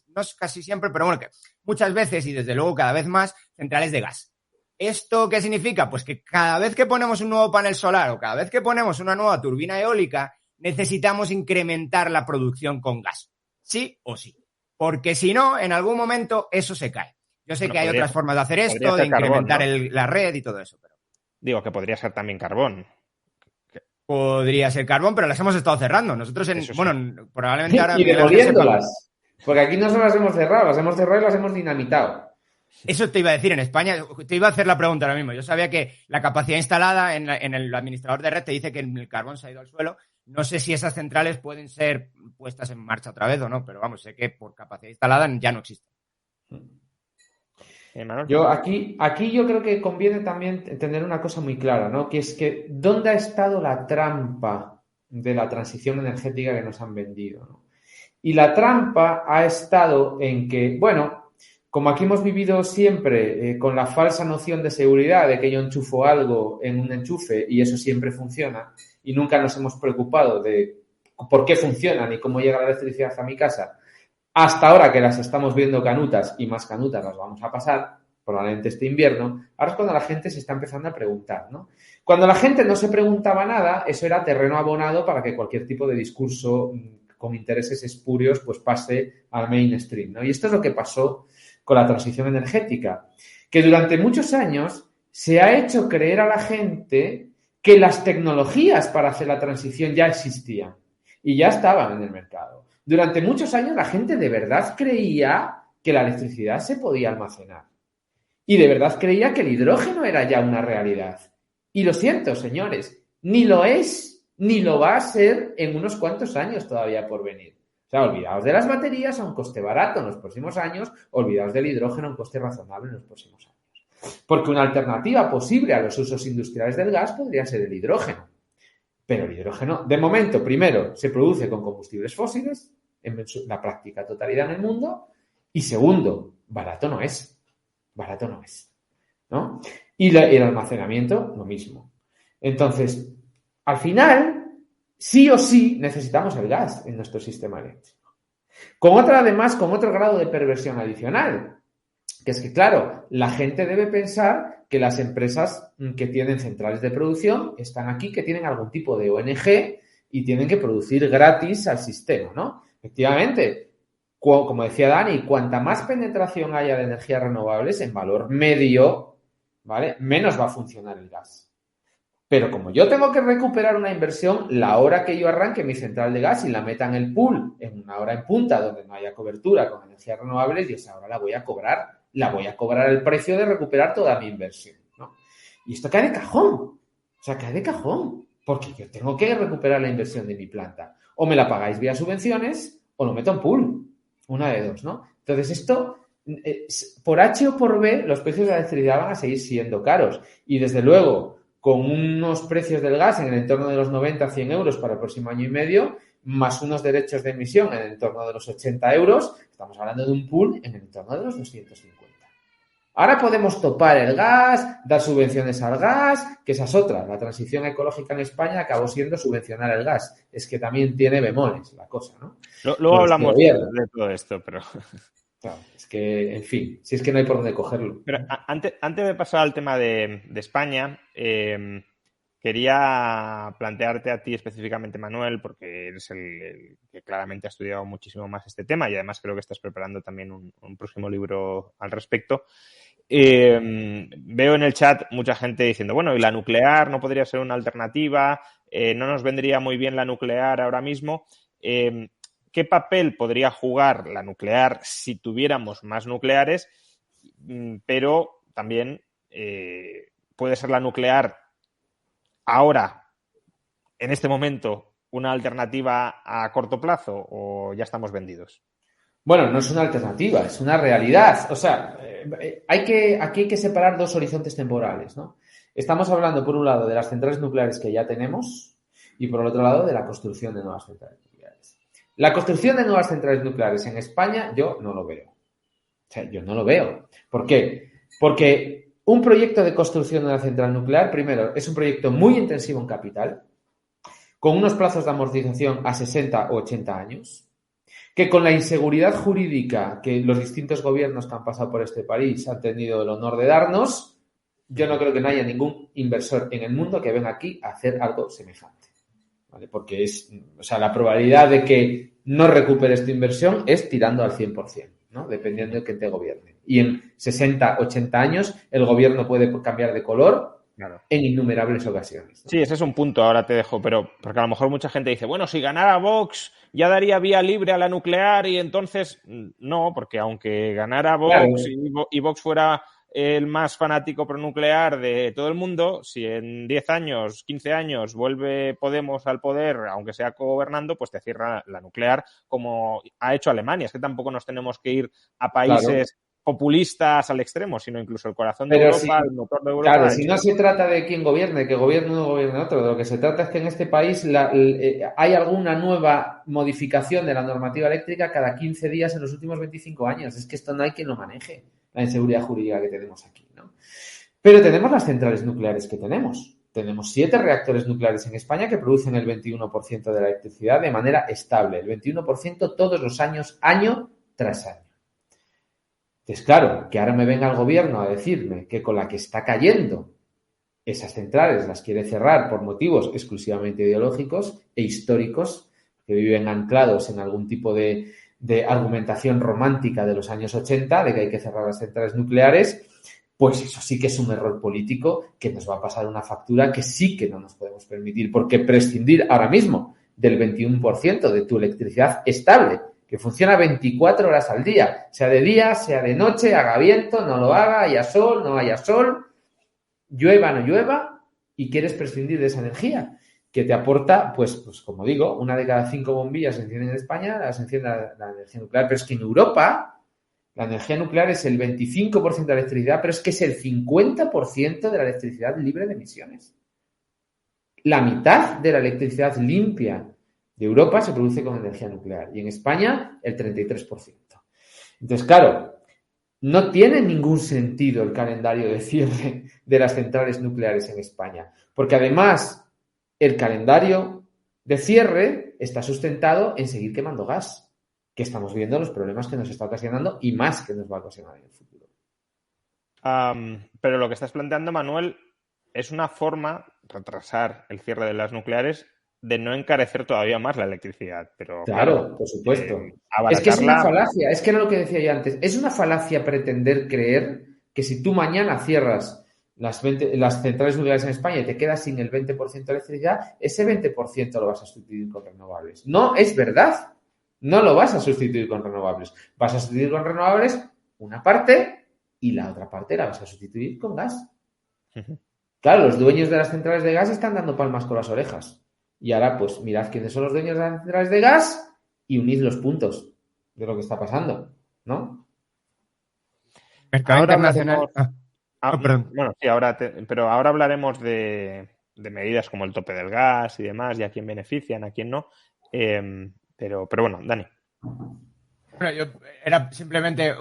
no casi siempre, pero bueno, que muchas veces y desde luego cada vez más, centrales de gas. ¿Esto qué significa? Pues que cada vez que ponemos un nuevo panel solar o cada vez que ponemos una nueva turbina eólica, necesitamos incrementar la producción con gas. Sí o sí. Porque si no, en algún momento eso se cae. Yo sé que hay otras formas de hacer esto, de incrementar carbón, ¿no? La red y todo eso. Pero... Digo que podría ser también carbón. Podría ser carbón, pero las hemos estado cerrando. Nosotros, probablemente ahora... Y demoliéndolas. Porque aquí no solo las hemos cerrado y las hemos dinamitado. Eso te iba a decir, en España, te iba a hacer la pregunta ahora mismo. Yo sabía que la capacidad instalada en el administrador de red te dice que el carbón se ha ido al suelo. No sé si esas centrales pueden ser puestas en marcha otra vez o no, pero vamos, sé que por capacidad instalada ya no existen. Yo aquí yo creo que conviene también tener una cosa muy clara, ¿no? Que es que ¿dónde ha estado la trampa de la transición energética que nos han vendido, ¿no? Y la trampa ha estado en que, bueno, como aquí hemos vivido siempre con la falsa noción de seguridad de que yo enchufo algo en un enchufe y eso siempre funciona y nunca nos hemos preocupado de por qué funciona ni cómo llega la electricidad a mi casa, hasta ahora que las estamos viendo canutas y más canutas las vamos a pasar, probablemente este invierno, ahora es cuando la gente se está empezando a preguntar, ¿no? Cuando la gente no se preguntaba nada, eso era terreno abonado para que cualquier tipo de discurso con intereses espurios pues pase al mainstream, ¿no? Y esto es lo que pasó con la transición energética, que durante muchos años se ha hecho creer a la gente que las tecnologías para hacer la transición ya existían y ya estaban en el mercado. Durante muchos años la gente de verdad creía que la electricidad se podía almacenar y de verdad creía que el hidrógeno era ya una realidad. Y lo siento, señores, ni lo es ni lo va a ser en unos cuantos años todavía por venir. O sea, olvidaos de las baterías a un coste barato en los próximos años, olvidaos del hidrógeno a un coste razonable en los próximos años. Porque una alternativa posible a los usos industriales del gas podría ser el hidrógeno. Pero el hidrógeno, de momento, primero, se produce con combustibles fósiles, en la práctica totalidad en el mundo, y segundo, barato no es. Barato no es, ¿no? Y el almacenamiento, lo mismo. Entonces, al final, sí o sí necesitamos el gas en nuestro sistema eléctrico. Con otro grado de perversión adicional, que es que, claro, la gente debe pensar que las empresas que tienen centrales de producción están aquí, que tienen algún tipo de ONG y tienen que producir gratis al sistema, ¿no? Efectivamente, como decía Dani, cuanta más penetración haya de energías renovables en valor medio, ¿vale? Menos va a funcionar el gas. Pero como yo tengo que recuperar una inversión, la hora que yo arranque mi central de gas y la meta en el pool en una hora en punta donde no haya cobertura con energías renovables, yo esa hora la voy a cobrar el precio de recuperar toda mi inversión, ¿no? Y esto cae de cajón. O sea, cae de cajón. Porque yo tengo que recuperar la inversión de mi planta. O me la pagáis vía subvenciones o lo meto en pool. Una de dos, ¿no? Entonces esto, por H o por B, los precios de la electricidad van a seguir siendo caros. Y desde luego, con unos precios del gas en el entorno de los 90 a 100 euros para el próximo año y medio, más unos derechos de emisión en el entorno de los 80 euros, estamos hablando de un pool en el entorno de los 250. Ahora podemos topar el gas, dar subvenciones al gas, que esa es otra. La transición ecológica en España acabó siendo subvencionar el gas. Es que también tiene bemoles la cosa, ¿no? Luego hablamos de todo esto, pero... Claro, es que, en fin, si es que no hay por dónde cogerlo. Pero antes de pasar al tema de España, quería plantearte a ti específicamente, Manuel, porque eres el que claramente ha estudiado muchísimo más este tema y además creo que estás preparando también un próximo libro al respecto. Veo en el chat mucha gente diciendo, bueno, ¿y la nuclear no podría ser una alternativa? ¿No nos vendría muy bien la nuclear ahora mismo? ¿Qué papel podría jugar la nuclear si tuviéramos más nucleares? Pero también puede ser la nuclear ahora, en este momento, una alternativa a corto plazo o ya estamos vendidos. Bueno, no es una alternativa, es una realidad. O sea, aquí hay que separar dos horizontes temporales, ¿no? Estamos hablando, por un lado, de las centrales nucleares que ya tenemos y, por el otro lado, de la construcción de nuevas centrales nucleares. La construcción de nuevas centrales nucleares en España yo no lo veo. O sea, yo no lo veo. ¿Por qué? Porque un proyecto de construcción de una central nuclear, primero, es un proyecto muy intensivo en capital, con unos plazos de amortización a 60 o 80 años, que con la inseguridad jurídica que los distintos gobiernos que han pasado por este país han tenido el honor de darnos, yo no creo que no haya ningún inversor en el mundo que venga aquí a hacer algo semejante, ¿vale? Porque la probabilidad de que no recuperes tu inversión es tirando al 100%, ¿no? Dependiendo de quién te gobierne. Y en 60, 80 años el gobierno puede cambiar de color. Claro. En innumerables ocasiones, ¿no? Sí, ese es un punto, ahora te dejo, pero porque a lo mejor mucha gente dice, bueno, si ganara Vox ya daría vía libre a la nuclear y entonces no, porque aunque ganara Vox y Vox fuera el más fanático pronuclear de todo el mundo, si en 10 años, 15 años vuelve Podemos al poder, aunque sea gobernando, pues te cierra la nuclear como ha hecho Alemania. Es que tampoco nos tenemos que ir a países populistas al extremo, sino incluso el corazón de Europa, el motor de Europa. Claro, si no se trata de quién gobierne, que gobierne uno o gobierne otro, de lo que se trata es que en este país hay alguna nueva modificación de la normativa eléctrica cada 15 días en los últimos 25 años. Es que esto no hay quien lo maneje, la inseguridad jurídica que tenemos aquí, ¿no? Pero tenemos las centrales nucleares que tenemos. Tenemos 7 reactores nucleares en España que producen el 21% de la electricidad de manera estable. El 21% todos los años, año tras año. Entonces, claro, que ahora me venga el gobierno a decirme que con la que está cayendo esas centrales las quiere cerrar por motivos exclusivamente ideológicos e históricos, que viven anclados en algún tipo de argumentación romántica de los años 80, de que hay que cerrar las centrales nucleares, pues eso sí que es un error político que nos va a pasar una factura que sí que no nos podemos permitir, porque prescindir ahora mismo del 21% de tu electricidad estable, que funciona 24 horas al día, sea de noche, haga viento, no lo haga, haya sol, no haya sol, llueva, no llueva, y quieres prescindir de esa energía que te aporta, pues como digo, 1 de cada 5 bombillas se encienden en España, las enciende la energía nuclear, pero es que en Europa la energía nuclear es el 25% de la electricidad, pero es que es el 50% de la electricidad libre de emisiones. La mitad de la electricidad limpia de Europa se produce con energía nuclear y en España el 33%. Entonces, claro, no tiene ningún sentido el calendario de cierre de las centrales nucleares en España, porque además el calendario de cierre está sustentado en seguir quemando gas, que estamos viendo los problemas que nos está ocasionando y más que nos va a ocasionar en el futuro. Pero lo que estás planteando, Manuel, es una forma, retrasar el cierre de las nucleares, de no encarecer todavía más la electricidad. Pero claro, por supuesto. Abaratarla... Es que es una falacia, es que era lo que decía yo antes, es una falacia pretender creer que si tú mañana cierras las centrales nucleares en España y te quedas sin el 20% de electricidad, ese 20% lo vas a sustituir con renovables. No, es verdad. No lo vas a sustituir con renovables. Vas a sustituir con renovables una parte y la otra parte la vas a sustituir con gas. Claro, los dueños de las centrales de gas están dando palmas con las orejas. Y ahora, pues, mirad quiénes son los dueños de las centrales de gas y unid los puntos de lo que está pasando, ¿no? Mercado ahora internacional. perdón. Bueno, sí, pero ahora hablaremos de medidas como el tope del gas y demás, y a quién benefician, a quién no. Pero bueno, Dani. Bueno, yo era simplemente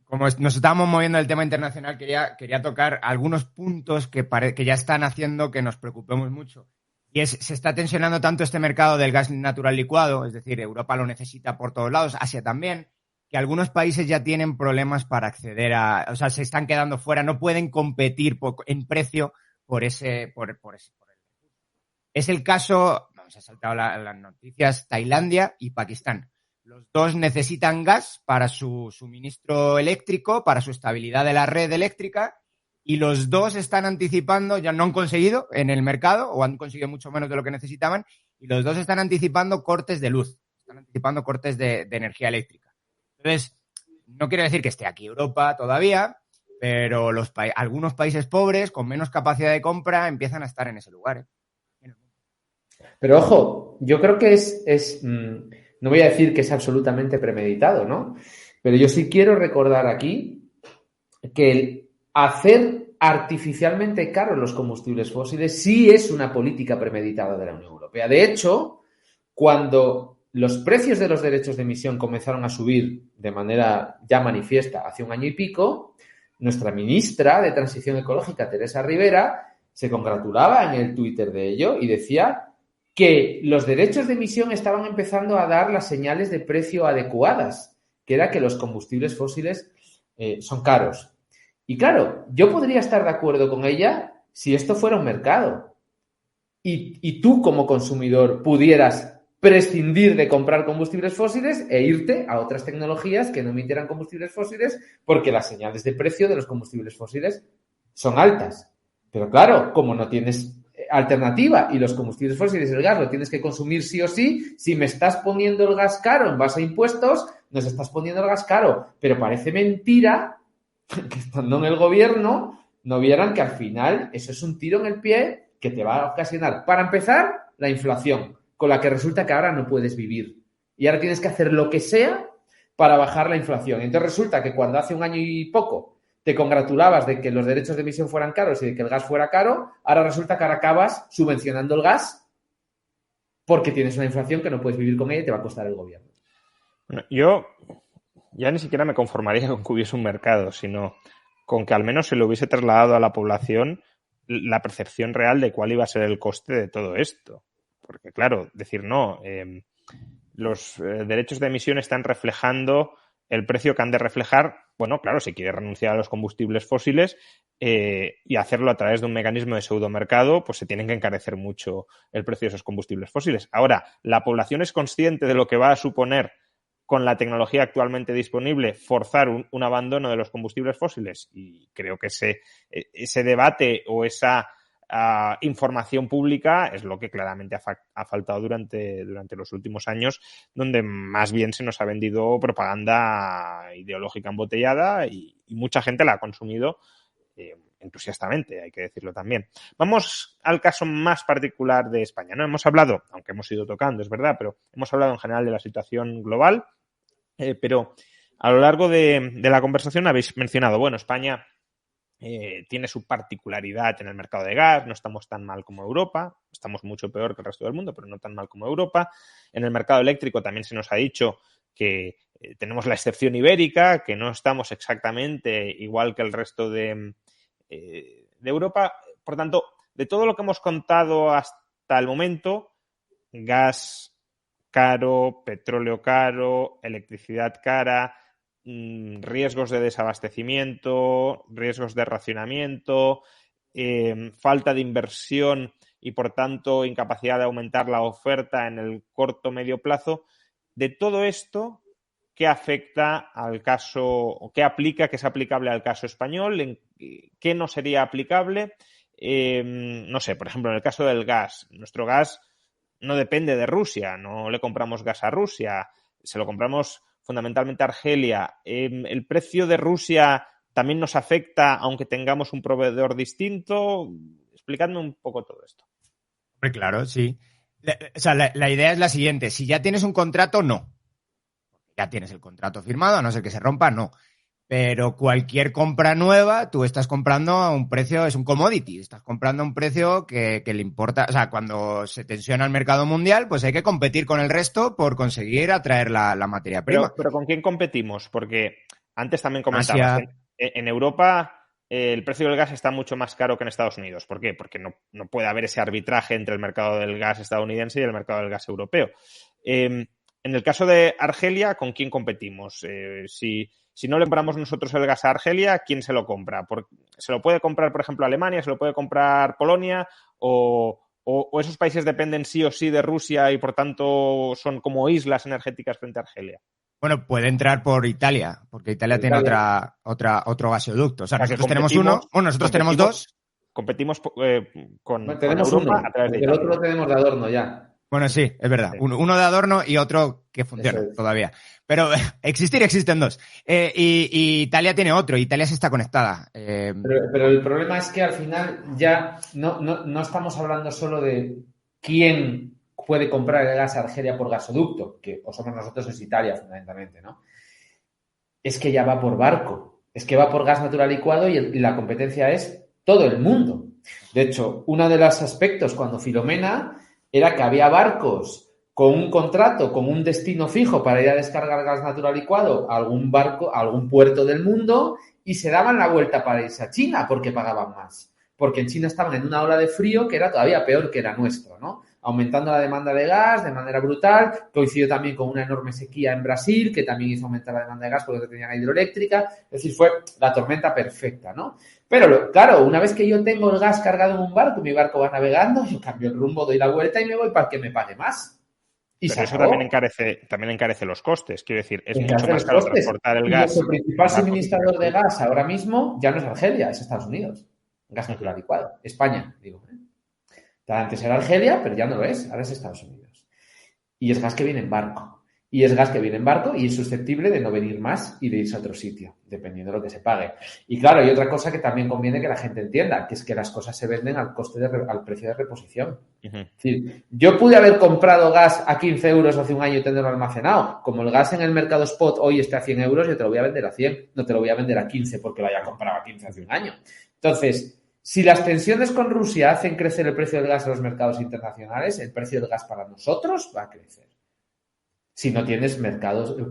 como nos estábamos moviendo el tema internacional, quería tocar algunos puntos que ya están haciendo que nos preocupemos mucho. Y se está tensionando tanto este mercado del gas natural licuado, es decir, Europa lo necesita por todos lados, Asia también, que algunos países ya tienen problemas para acceder o sea, se están quedando fuera, no pueden competir en precio por ese. Es el caso, se ha saltado las noticias, Tailandia y Pakistán. Los dos necesitan gas para su suministro eléctrico, para su estabilidad de la red eléctrica, y los dos están anticipando, ya no han conseguido en el mercado, o han conseguido mucho menos de lo que necesitaban, y los dos están anticipando cortes de luz, están anticipando cortes de energía eléctrica. Entonces, no quiero decir que esté aquí Europa todavía, pero algunos países pobres, con menos capacidad de compra, empiezan a estar en ese lugar. Pero ojo, yo creo que no voy a decir que es absolutamente premeditado, ¿no? Pero yo sí quiero recordar aquí que el hacer artificialmente caros los combustibles fósiles sí es una política premeditada de la Unión Europea. De hecho, cuando los precios de los derechos de emisión comenzaron a subir de manera ya manifiesta hace 1 año y pico, nuestra ministra de Transición Ecológica, Teresa Rivera, se congratulaba en el Twitter de ello y decía que los derechos de emisión estaban empezando a dar las señales de precio adecuadas, que era que los combustibles fósiles son caros. Y claro, yo podría estar de acuerdo con ella si esto fuera un mercado y tú como consumidor pudieras prescindir de comprar combustibles fósiles e irte a otras tecnologías que no emitieran combustibles fósiles porque las señales de precio de los combustibles fósiles son altas. Pero claro, como no tienes alternativa y los combustibles fósiles y el gas lo tienes que consumir sí o sí, si me estás poniendo el gas caro en base a impuestos, nos estás poniendo el gas caro. Pero parece mentira que estando en el gobierno no vieran que al final eso es un tiro en el pie que te va a ocasionar, para empezar, la inflación, con la que resulta que ahora no puedes vivir. Y ahora tienes que hacer lo que sea para bajar la inflación. Entonces resulta que cuando hace 1 año y poco te congratulabas de que los derechos de emisión fueran caros y de que el gas fuera caro, ahora resulta que ahora acabas subvencionando el gas porque tienes una inflación que no puedes vivir con ella y te va a costar el gobierno. Bueno, yo ya ni siquiera me conformaría con que hubiese un mercado, sino con que al menos se le hubiese trasladado a la población la percepción real de cuál iba a ser el coste de todo esto. Porque, claro, decir no, los derechos de emisión están reflejando el precio que han de reflejar, bueno, claro, si quiere renunciar a los combustibles fósiles y hacerlo a través de un mecanismo de pseudomercado, pues se tienen que encarecer mucho el precio de esos combustibles fósiles. Ahora, ¿la población es consciente de lo que va a suponer con la tecnología actualmente disponible forzar un abandono de los combustibles fósiles? Y creo que ese debate o esa información pública es lo que claramente ha faltado durante los últimos años, donde más bien se nos ha vendido propaganda ideológica embotellada y mucha gente la ha consumido entusiastamente, hay que decirlo también. Vamos al caso más particular de España, ¿no? Hemos hablado, aunque hemos ido tocando, es verdad, pero hemos hablado en general de la situación global, pero a lo largo de la conversación habéis mencionado, bueno, España tiene su particularidad en el mercado de gas, no estamos tan mal como Europa, estamos mucho peor que el resto del mundo, pero no tan mal como Europa. En el mercado eléctrico también se nos ha dicho que tenemos la excepción ibérica, que no estamos exactamente igual que el resto de Europa. Por tanto, de todo lo que hemos contado hasta el momento, gas caro, petróleo caro, electricidad cara, riesgos de desabastecimiento, riesgos de racionamiento, falta de inversión y, por tanto, incapacidad de aumentar la oferta en el corto o medio plazo. De todo esto, ¿qué afecta al caso o qué aplica, qué es aplicable al caso español? ¿Qué no sería aplicable? No sé, por ejemplo, en el caso del gas, nuestro gas no depende de Rusia, no le compramos gas a Rusia, se lo compramos fundamentalmente a Argelia. ¿El precio de Rusia también nos afecta aunque tengamos un proveedor distinto? Explicadme un poco todo esto. Claro, sí. La idea es la siguiente. Si ya tienes un contrato, no. Ya tienes el contrato firmado, a no ser que se rompa, no. Pero cualquier compra nueva, tú estás comprando a un precio, es un commodity, estás comprando a un precio que le importa. O sea, cuando se tensiona el mercado mundial, pues hay que competir con el resto por conseguir atraer la materia prima. Pero ¿con quién competimos? Porque antes también comentabas, en Europa el precio del gas está mucho más caro que en Estados Unidos. ¿Por qué? Porque no puede haber ese arbitraje entre el mercado del gas estadounidense y el mercado del gas europeo. En el caso de Argelia, ¿con quién competimos? Si no le compramos nosotros el gas a Argelia, ¿quién se lo compra? ¿Se lo puede comprar, por ejemplo, Alemania? ¿Se lo puede comprar Polonia? ¿O esos países dependen sí o sí de Rusia y, por tanto, son como islas energéticas frente a Argelia? Bueno, puede entrar por Italia, porque Italia tiene otro gasoducto. O sea, nosotros tenemos uno, nosotros tenemos dos. Competimos con tenemos Europa uno, a través de el Italia. otro lo tenemos de adorno ya. Bueno, sí, es verdad. Sí. Uno de adorno y otro que funciona todavía. Pero existen dos. Y Italia tiene otro. Italia sí está conectada. Pero el problema es que al final ya no estamos hablando solo de quién puede comprar el gas a Argelia por gasoducto, que o somos nosotros o es Italia fundamentalmente, ¿no? Es que ya va por barco. Es que va por gas natural licuado y la competencia es todo el mundo. De hecho, uno de los aspectos cuando Filomena era que había barcos con un contrato, con un destino fijo para ir a descargar gas natural licuado a algún barco, a algún puerto del mundo y se daban la vuelta para irse a China porque pagaban más. Porque en China estaban en una ola de frío que era todavía peor que era nuestro, ¿no? Aumentando la demanda de gas de manera brutal. Coincidió también con una enorme sequía en Brasil, que también hizo aumentar la demanda de gas porque tenían la hidroeléctrica. Es decir, fue la tormenta perfecta, ¿no? Pero, claro, una vez que yo tengo el gas cargado en un barco, mi barco va navegando, yo cambio el rumbo, doy la vuelta y me voy para que me pague más. Y pero eso también encarece los costes. Quiero decir, es mucho más caro transportar el gas. Nuestro principal suministrador de gas ahora mismo ya no es Argelia, es Estados Unidos. Gas natural licuado. España, digo. Antes era Argelia, pero ya no lo es. Ahora es Estados Unidos. Y es gas que viene en barco. Y es gas que viene en barco y es susceptible de no venir más y de irse a otro sitio, dependiendo de lo que se pague. Y claro, hay otra cosa que también conviene que la gente entienda, que es que las cosas se venden al precio de reposición. Uh-huh. Es decir, yo pude haber comprado gas a 15 euros hace un año y tenerlo almacenado. Como el gas en el mercado spot hoy está a 100 euros, yo te lo voy a vender a 100. No te lo voy a vender a 15 porque lo haya comprado a 15 hace un año. Entonces, si las tensiones con Rusia hacen crecer el precio del gas en los mercados internacionales, el precio del gas para nosotros va a crecer. Si no tienes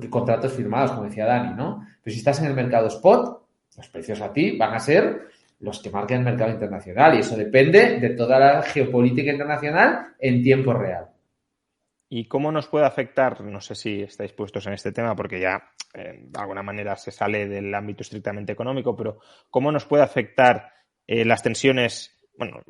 contratos firmados, como decía Dani, ¿no? Pero si estás en el mercado spot, los precios a ti van a ser los que marquen el mercado internacional y eso depende de toda la geopolítica internacional en tiempo real. ¿Y cómo nos puede afectar? No sé si estáis puestos en este tema porque ya de alguna manera se sale del ámbito estrictamente económico, pero ¿cómo nos puede afectar las tensiones, bueno,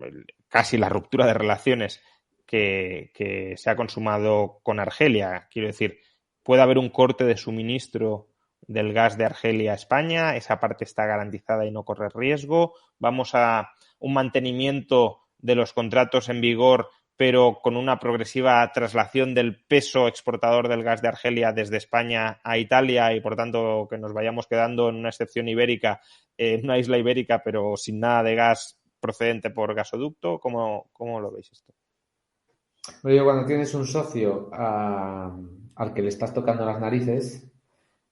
casi la ruptura de relaciones que se ha consumado con Argelia? Quiero decir, ¿puede haber un corte de suministro del gas de Argelia a España? ¿Esa parte está garantizada y no corre riesgo? ¿Vamos a un mantenimiento de los contratos en vigor pero con una progresiva traslación del peso exportador del gas de Argelia desde España a Italia y, por tanto, que nos vayamos quedando en una excepción ibérica, en una isla ibérica, pero sin nada de gas procedente por gasoducto? ¿Cómo lo veis esto? Oye, cuando tienes un socio al que le estás tocando las narices,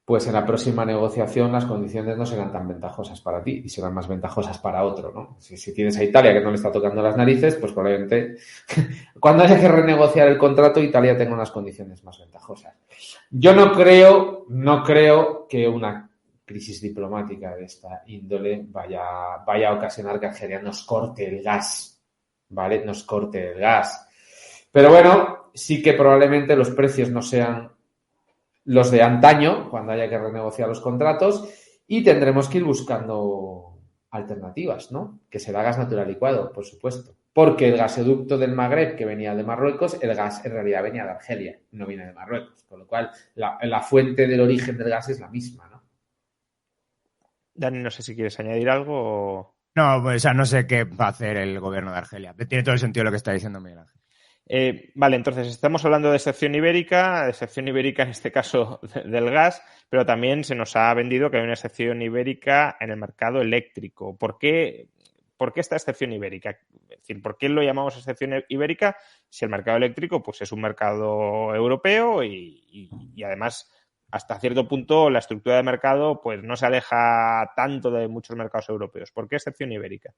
pues en la próxima negociación las condiciones no serán tan ventajosas para ti y serán más ventajosas para otro, ¿no? Si tienes a Italia que no le está tocando las narices, pues probablemente cuando haya que renegociar el contrato, Italia tenga unas condiciones más ventajosas. Yo no creo que una crisis diplomática de esta índole vaya a ocasionar que Argelia nos corte el gas, ¿vale? Nos corte el gas. Pero bueno, sí que probablemente los precios no sean los de antaño, cuando haya que renegociar los contratos, y tendremos que ir buscando alternativas, ¿no? Que será gas natural licuado, por supuesto. Porque el gasoducto del Magreb, que venía de Marruecos, el gas en realidad venía de Argelia, no viene de Marruecos. Con lo cual, la fuente del origen del gas es la misma, ¿no? Dani, no sé si quieres añadir algo o... No, pues, no sé qué va a hacer el gobierno de Argelia. Tiene todo el sentido lo que está diciendo Miguel Ángel. Vale, entonces estamos hablando de excepción ibérica en este caso del gas, pero también se nos ha vendido que hay una excepción ibérica en el mercado eléctrico. ¿Por qué esta excepción ibérica? Es decir, ¿por qué lo llamamos excepción ibérica si el mercado eléctrico pues es un mercado europeo y además hasta cierto punto la estructura de mercado pues no se aleja tanto de muchos mercados europeos? ¿Por qué excepción ibérica?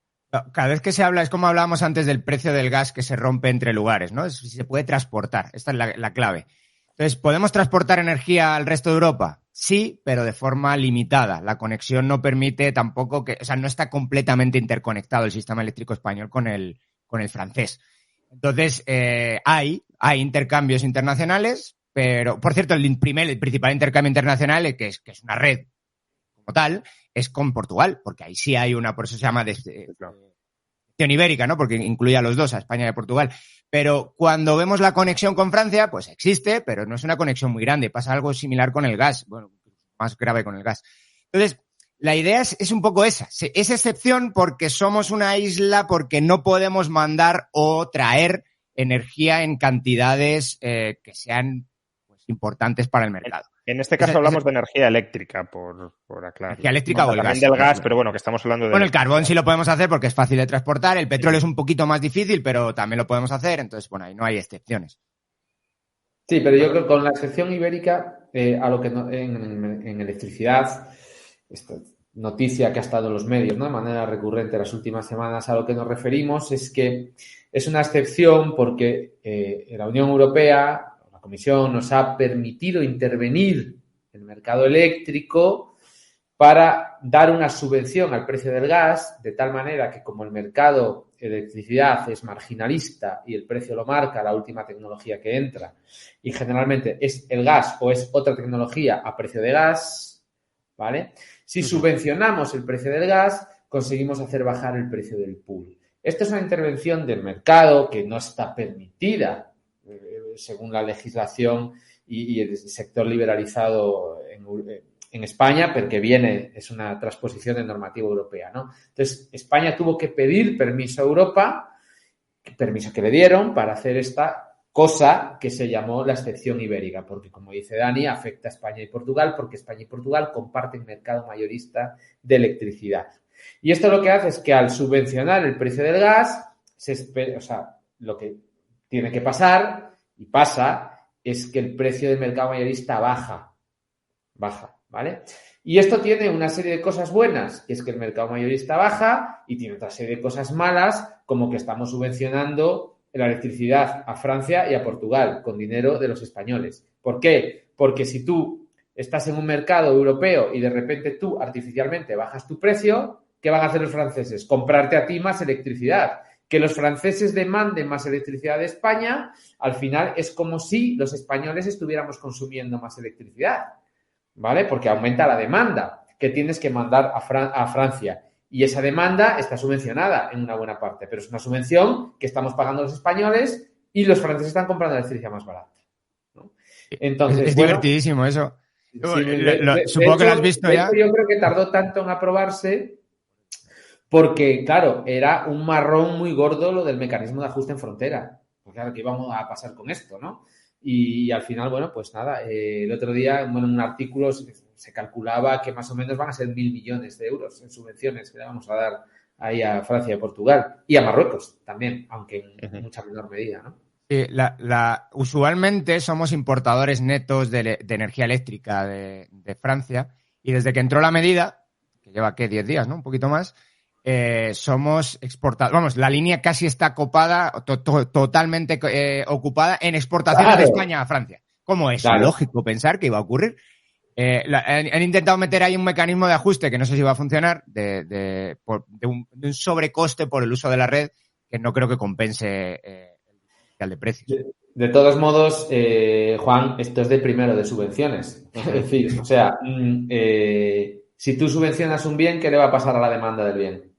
Cada vez que se habla, es como hablábamos antes del precio del gas que se rompe entre lugares, ¿no? Si se puede transportar, esta es la clave. Entonces, ¿podemos transportar energía al resto de Europa? Sí, pero de forma limitada. La conexión no permite tampoco que, o sea, no está completamente interconectado el sistema eléctrico español con el francés. Entonces, hay intercambios internacionales, pero, por cierto, el principal intercambio internacional, que es una red como tal, es con Portugal, porque ahí sí hay por eso se llama excepción ibérica, ¿no? Porque incluye a los dos, a España y a Portugal. Pero cuando vemos la conexión con Francia, pues existe, pero no es una conexión muy grande. Pasa algo similar con el gas, bueno, más grave con el gas. Entonces, la idea es un poco esa. Es excepción porque somos una isla, porque no podemos mandar o traer energía en cantidades que sean pues, importantes para el mercado. En este caso hablamos de energía eléctrica, por aclarar. Energía eléctrica o el también gas. Del gas, pero bueno, que estamos hablando de... Bueno, el carbón sí lo podemos hacer porque es fácil de transportar. El petróleo es un poquito más difícil, pero también lo podemos hacer. Entonces, bueno, ahí no hay excepciones. Sí, pero yo creo que con la excepción ibérica, a lo que en electricidad, esta noticia que ha estado en los medios, ¿no? De manera recurrente en las últimas semanas, a lo que nos referimos es que es una excepción porque la Unión Europea, la Comisión, nos ha permitido intervenir en el mercado eléctrico para dar una subvención al precio del gas, de tal manera que como el mercado de electricidad es marginalista y el precio lo marca la última tecnología que entra, y generalmente es el gas o es otra tecnología a precio de gas, ¿vale? Si subvencionamos el precio del gas, conseguimos hacer bajar el precio del pool. Esta es una intervención del mercado que no está permitida según la legislación y el sector liberalizado en España, porque es una transposición de normativa europea, ¿no? Entonces, España tuvo que pedir permiso a Europa, permiso que le dieron para hacer esta cosa que se llamó la excepción ibérica, porque, como dice Dani, afecta a España y Portugal, porque España y Portugal comparten mercado mayorista de electricidad. Y esto lo que hace es que al subvencionar el precio del gas, lo que tiene que pasar, y pasa, es que el precio del mercado mayorista baja, ¿vale? Y esto tiene una serie de cosas buenas, que es que el mercado mayorista baja, y tiene otra serie de cosas malas, como que estamos subvencionando la electricidad a Francia y a Portugal con dinero de los españoles. ¿Por qué? Porque si tú estás en un mercado europeo y de repente tú artificialmente bajas tu precio, ¿qué van a hacer los franceses? Comprarte a ti más electricidad. que los franceses demanden más electricidad de España, al final es como si los españoles estuviéramos consumiendo más electricidad, ¿vale? Porque aumenta la demanda que tienes que mandar a Francia. Y esa demanda está subvencionada en una buena parte, pero es una subvención que estamos pagando los españoles y los franceses están comprando electricidad más barata, ¿no? Entonces, es divertidísimo eso. Sí, supongo que lo has visto ya. Yo creo que tardó tanto en aprobarse porque, claro, era un marrón muy gordo lo del mecanismo de ajuste en frontera. Porque, claro, ¿qué íbamos a pasar con esto, no? Y al final, bueno, pues nada, el otro día, bueno, en un artículo se calculaba que más o menos van a ser 1.000 millones de euros en subvenciones que le vamos a dar ahí a Francia y a Portugal. Y a Marruecos también, aunque en mucha menor medida, ¿no? Usualmente somos importadores netos de energía eléctrica de Francia y desde que entró la medida, que lleva, ¿qué? 10 días, ¿no? Un poquito más, somos exportadores. Vamos, la línea casi está copada, totalmente ocupada en exportaciones de España a Francia. ¿Cómo es? Claro. Lógico pensar que iba a ocurrir. Han intentado meter ahí un mecanismo de ajuste que no sé si va a funcionar, de un sobrecoste por el uso de la red que no creo que compense de precios. De todos modos, Juan, esto es de primero de subvenciones. Es decir, o sea, si tú subvencionas un bien, ¿qué le va a pasar a la demanda del bien?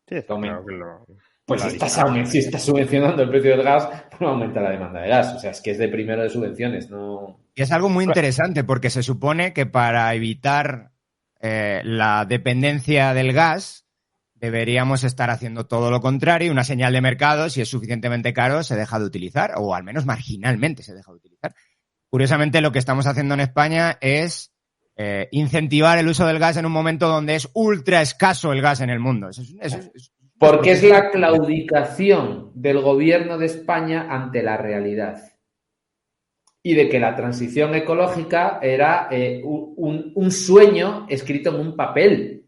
Sí, claro que lo... Pues si estás subvencionando el precio del gas, pues no aumenta la demanda de gas. O sea, es que es de primero de subvenciones, no... Y es algo muy interesante porque se supone que para evitar la dependencia del gas deberíamos estar haciendo todo lo contrario, una señal de mercado, si es suficientemente caro, se deja de utilizar, o al menos marginalmente se deja de utilizar. Curiosamente, lo que estamos haciendo en España es incentivar el uso del gas en un momento donde es ultra escaso el gas en el mundo. Porque es la claudicación del gobierno de España ante la realidad. Y de que la transición ecológica era un sueño escrito en un papel.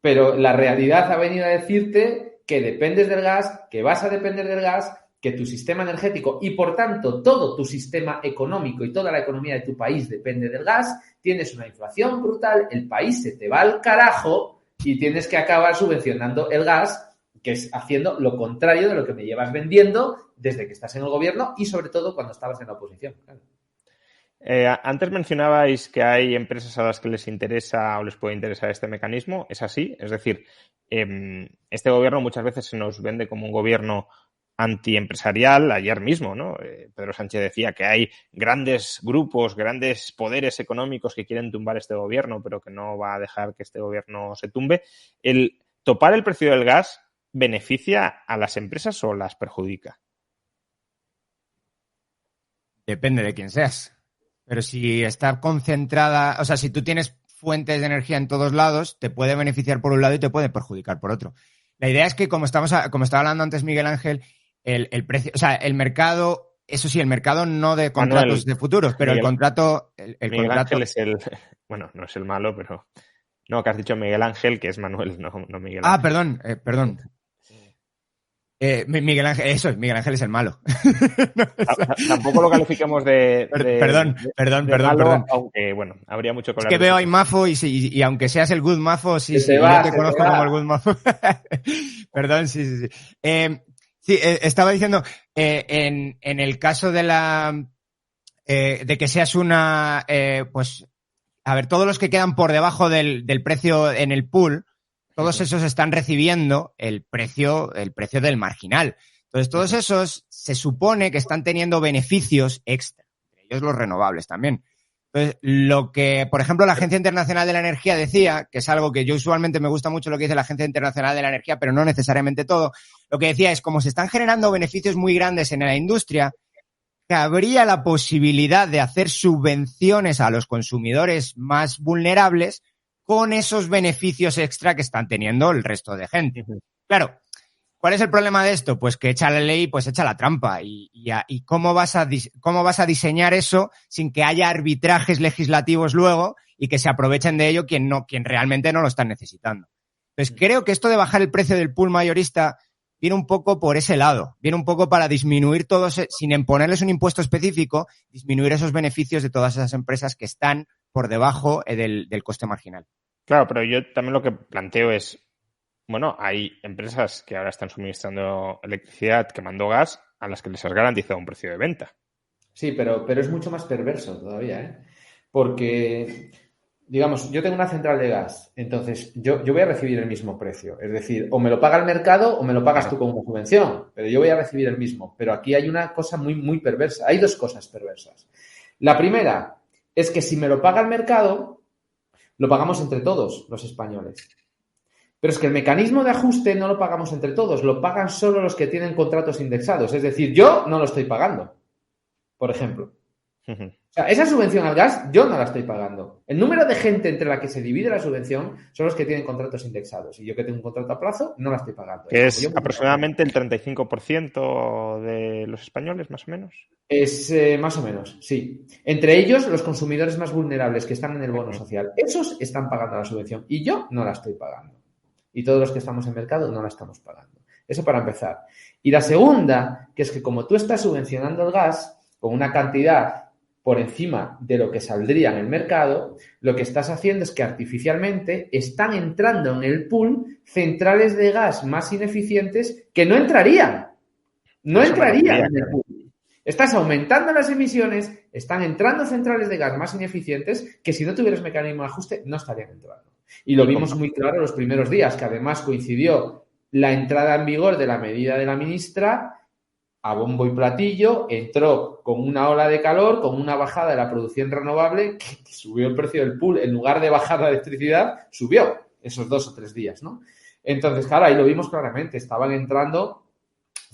Pero la realidad ha venido a decirte que dependes del gas, que vas a depender del gas, que tu sistema energético y, por tanto, todo tu sistema económico y toda la economía de tu país depende del gas, tienes una inflación brutal, el país se te va al carajo y tienes que acabar subvencionando el gas, que es haciendo lo contrario de lo que me llevas vendiendo desde que estás en el gobierno y, sobre todo, cuando estabas en la oposición. Claro. Antes mencionabais que hay empresas a las que les interesa o les puede interesar este mecanismo. ¿Es así? Es decir, este gobierno muchas veces se nos vende como un gobierno antiempresarial. Ayer mismo, ¿no? Pedro Sánchez decía que hay grandes grupos, grandes poderes económicos que quieren tumbar este gobierno, pero que no va a dejar que este gobierno se tumbe. ¿El topar el precio del gas beneficia a las empresas o las perjudica? Depende de quién seas. Pero si está concentrada, o sea, si tú tienes fuentes de energía en todos lados, te puede beneficiar por un lado y te puede perjudicar por otro. La idea es que, como estaba hablando antes Miguel Ángel, el precio, o sea, el mercado, eso sí, el mercado no de contratos Manuel, de futuros, pero Miguel, el contrato... Miguel contrato... Ángel es el... Bueno, no es el malo, pero... No, que has dicho Miguel Ángel, que es Manuel, no Miguel Ángel. Ah, perdón. Miguel Ángel es el malo. Tampoco lo calificamos de perdón. Aunque, bueno, habría mucho que hablar. Es que veo ahí Mafo y aunque seas el good Mafo, sí, yo te conozco como el good Mafo. Perdón, sí. Estaba diciendo, en el caso de de que seas una, pues, a ver, todos los que quedan por debajo del precio en el pool, todos esos están recibiendo el precio del marginal. Entonces, todos esos se supone que están teniendo beneficios extra, entre ellos los renovables también. Entonces, lo que, por ejemplo, la Agencia Internacional de la Energía decía, que es algo que yo usualmente me gusta mucho lo que dice la Agencia Internacional de la Energía, pero no necesariamente todo, lo que decía es, como se están generando beneficios muy grandes en la industria, que habría la posibilidad de hacer subvenciones a los consumidores más vulnerables con esos beneficios extra que están teniendo el resto de gente. Claro, ¿cuál es el problema de esto? Pues que echa la ley, pues echa la trampa. ¿Y cómo vas a diseñar eso sin que haya arbitrajes legislativos luego y que se aprovechen de ello quien realmente no lo están necesitando? Entonces, creo que esto de bajar el precio del pool mayorista viene un poco por ese lado. Viene un poco para disminuir todos, sin imponerles un impuesto específico, disminuir esos beneficios de todas esas empresas que están por debajo del coste marginal. Claro, pero yo también lo que planteo es, Bueno, hay empresas que ahora están suministrando electricidad quemando gas a las que les has garantizado un precio de venta. Sí, pero es mucho más perverso todavía, ¿eh? Porque, digamos, yo tengo una central de gas, entonces yo voy a recibir el mismo precio. Es decir, o me lo paga el mercado o me lo pagas Claro. tú con una subvención, pero yo voy a recibir el mismo. Pero aquí hay una cosa muy, muy perversa. Hay dos cosas perversas. La primera es que si me lo paga el mercado, lo pagamos entre todos los españoles. Pero es que el mecanismo de ajuste no lo pagamos entre todos, lo pagan solo los que tienen contratos indexados. Es decir, yo no lo estoy pagando, por ejemplo. Ujú. O sea, esa subvención al gas yo no la estoy pagando. El número de gente entre la que se divide la subvención son los que tienen contratos indexados. Y yo que tengo un contrato a plazo, no la estoy pagando. Que Es como es yo- aproximadamente el 35% de los españoles, más o menos. Es más o menos, sí. Entre ellos, los consumidores más vulnerables que están en el bono social. Esos están pagando la subvención y yo no la estoy pagando. Y todos los que estamos en mercado no la estamos pagando. Eso para empezar. Y la segunda, que es que como tú estás subvencionando el gas con una cantidad por encima de lo que saldría en el mercado, lo que estás haciendo es que artificialmente están entrando en el pool centrales de gas más ineficientes que no entrarían. No A eso me entrarían refería, en el claro. pool. Estás aumentando las emisiones, están entrando centrales de gas más ineficientes que si no tuvieras mecanismo de ajuste no estarían entrando. Y lo Y vimos muy claro los primeros días, que además coincidió la entrada en vigor de la medida de la ministra a bombo y platillo, entró con una ola de calor, con una bajada de la producción renovable que subió el precio del pool. En lugar de bajar la electricidad, subió esos 2 o 3 días, ¿no? Entonces, claro, ahí lo vimos claramente. Estaban entrando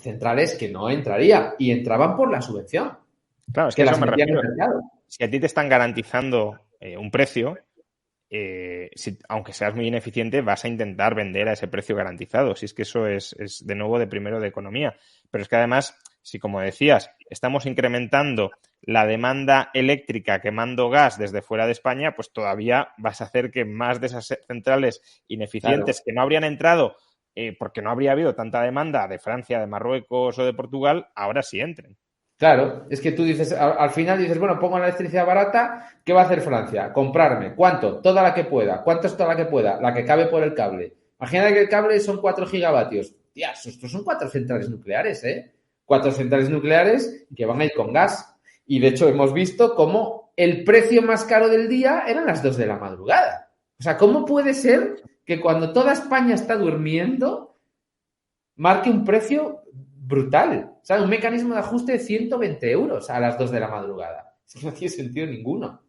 centrales que no entrarían y entraban por la subvención, Claro, es que que a eso las me metían en el refiero. mercado. Si a ti te están garantizando un precio, aunque seas muy ineficiente, vas a intentar vender a ese precio garantizado. Si es que eso es de nuevo de primero de economía. Pero es que además, si como decías, estamos incrementando la demanda eléctrica quemando gas desde fuera de España, pues todavía vas a hacer que más de esas centrales ineficientes Claro. que no habrían entrado porque no habría habido tanta demanda de Francia, de Marruecos o de Portugal, ahora sí entren. Claro, es que tú dices, al final dices, bueno, pongo la electricidad barata, ¿qué va a hacer Francia? Comprarme. ¿Cuánto? Toda la que pueda. ¿Cuánto es toda la que pueda? La que cabe por el cable. Imagina que el cable son 4 gigavatios. Tías, estos son 4 centrales nucleares, ¿eh? 4 centrales nucleares que van a ir con gas. Y de hecho hemos visto cómo el precio más caro del día eran las 2 de la madrugada. O sea, ¿cómo puede ser que cuando toda España está durmiendo marque un precio brutal? O sea, un mecanismo de ajuste de 120 euros a las 2 de la madrugada. Eso no tiene sentido ninguno.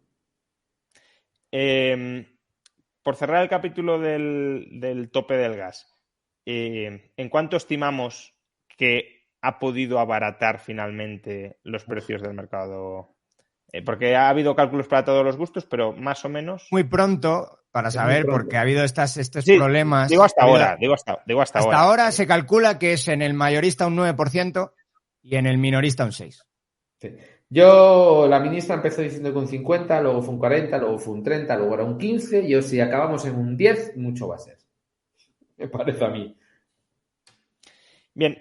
Por cerrar el capítulo del tope del gas, ¿en cuánto estimamos que ha podido abaratar finalmente los precios del mercado? Porque ha habido cálculos para todos los gustos, pero más o menos. Muy pronto para Es muy saber, pronto. porque ha habido estos Sí, problemas. digo hasta Ha habido- ahora, digo hasta Hasta ahora. ahora se calcula que es en el mayorista un 9% y en el minorista un 6%. Sí. La ministra empezó diciendo que un 50, luego fue un 40, luego fue un 30, luego era un 15, y si acabamos en un 10, mucho va a ser. Me parece a mí. Bien,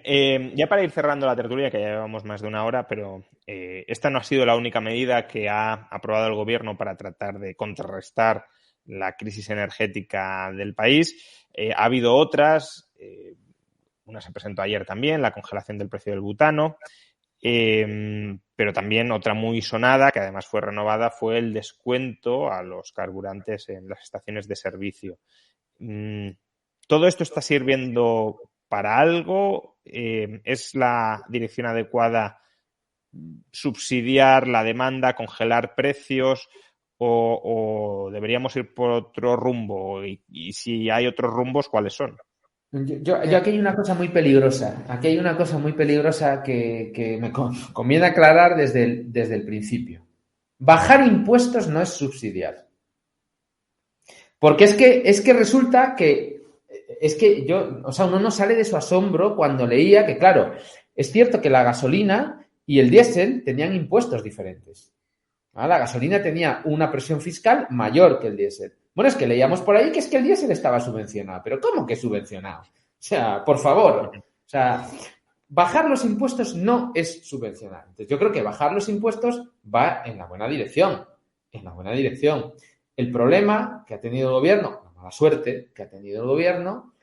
ya para ir cerrando la tertulia, que ya llevamos más de una hora, pero esta no ha sido la única medida que ha aprobado el gobierno para tratar de contrarrestar la crisis energética del país. Ha habido otras, una se presentó ayer también, la congelación del precio del butano, pero también otra muy sonada, que además fue renovada, fue el descuento a los carburantes en las estaciones de servicio. ¿Todo esto está sirviendo para algo? ¿Es la dirección adecuada subsidiar la demanda, congelar precios o deberíamos ir por otro rumbo? Y si hay otros rumbos, ¿cuáles son? Yo aquí hay una cosa muy peligrosa. Aquí hay una cosa muy peligrosa que me conviene aclarar desde el principio. Bajar impuestos no es subsidiar. Porque es que resulta que uno no sale de su asombro cuando leía que, claro, es cierto que la gasolina y el diésel tenían impuestos diferentes. La gasolina tenía una presión fiscal mayor que el diésel. Bueno, es que leíamos por ahí que es que el diésel estaba subvencionado. ¿Pero cómo que subvencionado? O sea, por favor. O sea, bajar los impuestos no es subvencionar. Entonces, yo creo que bajar los impuestos va en la buena dirección. En la buena dirección. El problema que ha tenido el gobierno, la mala suerte que ha tenido el gobierno,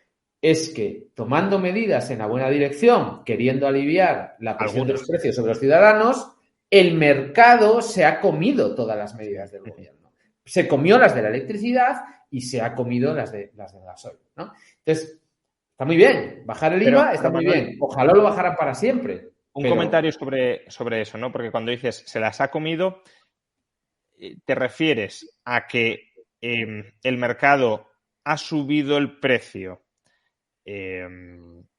es que tomando medidas en la buena dirección, queriendo aliviar la presión de los precios sobre los ciudadanos, el mercado se ha comido todas las medidas del gobierno. Se comió las de la electricidad y se ha comido las del gasoil, ¿no? Entonces, está muy bien. Bajar el IVA está muy bien. Ojalá lo bajaran para siempre. Un comentario sobre eso, ¿no? Porque cuando dices se las ha comido, te refieres a que el mercado ha subido el precio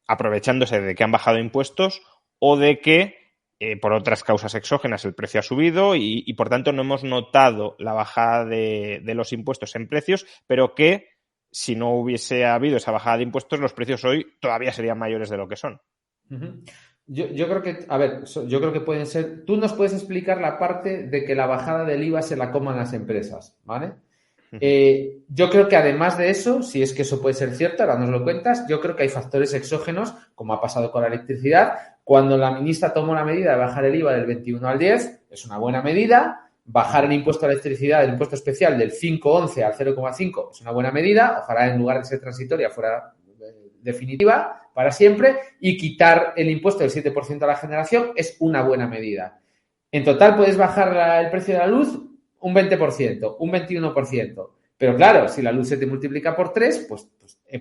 aprovechándose de que han bajado impuestos o de que por otras causas exógenas el precio ha subido y por tanto no hemos notado la bajada de los impuestos en precios, pero que si no hubiese habido esa bajada de impuestos, los precios hoy todavía serían mayores de lo que son. Uh-huh. Yo creo que, a ver, yo creo que pueden ser. Tú nos puedes explicar la parte de que la bajada del IVA se la coman las empresas, ¿vale? Yo creo que además de eso, si es que eso puede ser cierto, ahora nos lo cuentas, yo creo que hay factores exógenos, como ha pasado con la electricidad. Cuando la ministra tomó la medida de bajar el IVA del 21 al 10, es una buena medida. Bajar el impuesto a la electricidad, el impuesto especial del 5,11 al 0,5 es una buena medida. Ojalá en lugar de ser transitoria fuera definitiva para siempre. Y quitar el impuesto del 7% a la generación es una buena medida. En total puedes bajar el precio de la luz un 20%, un 21%. Pero claro, si la luz se te multiplica por 3, pues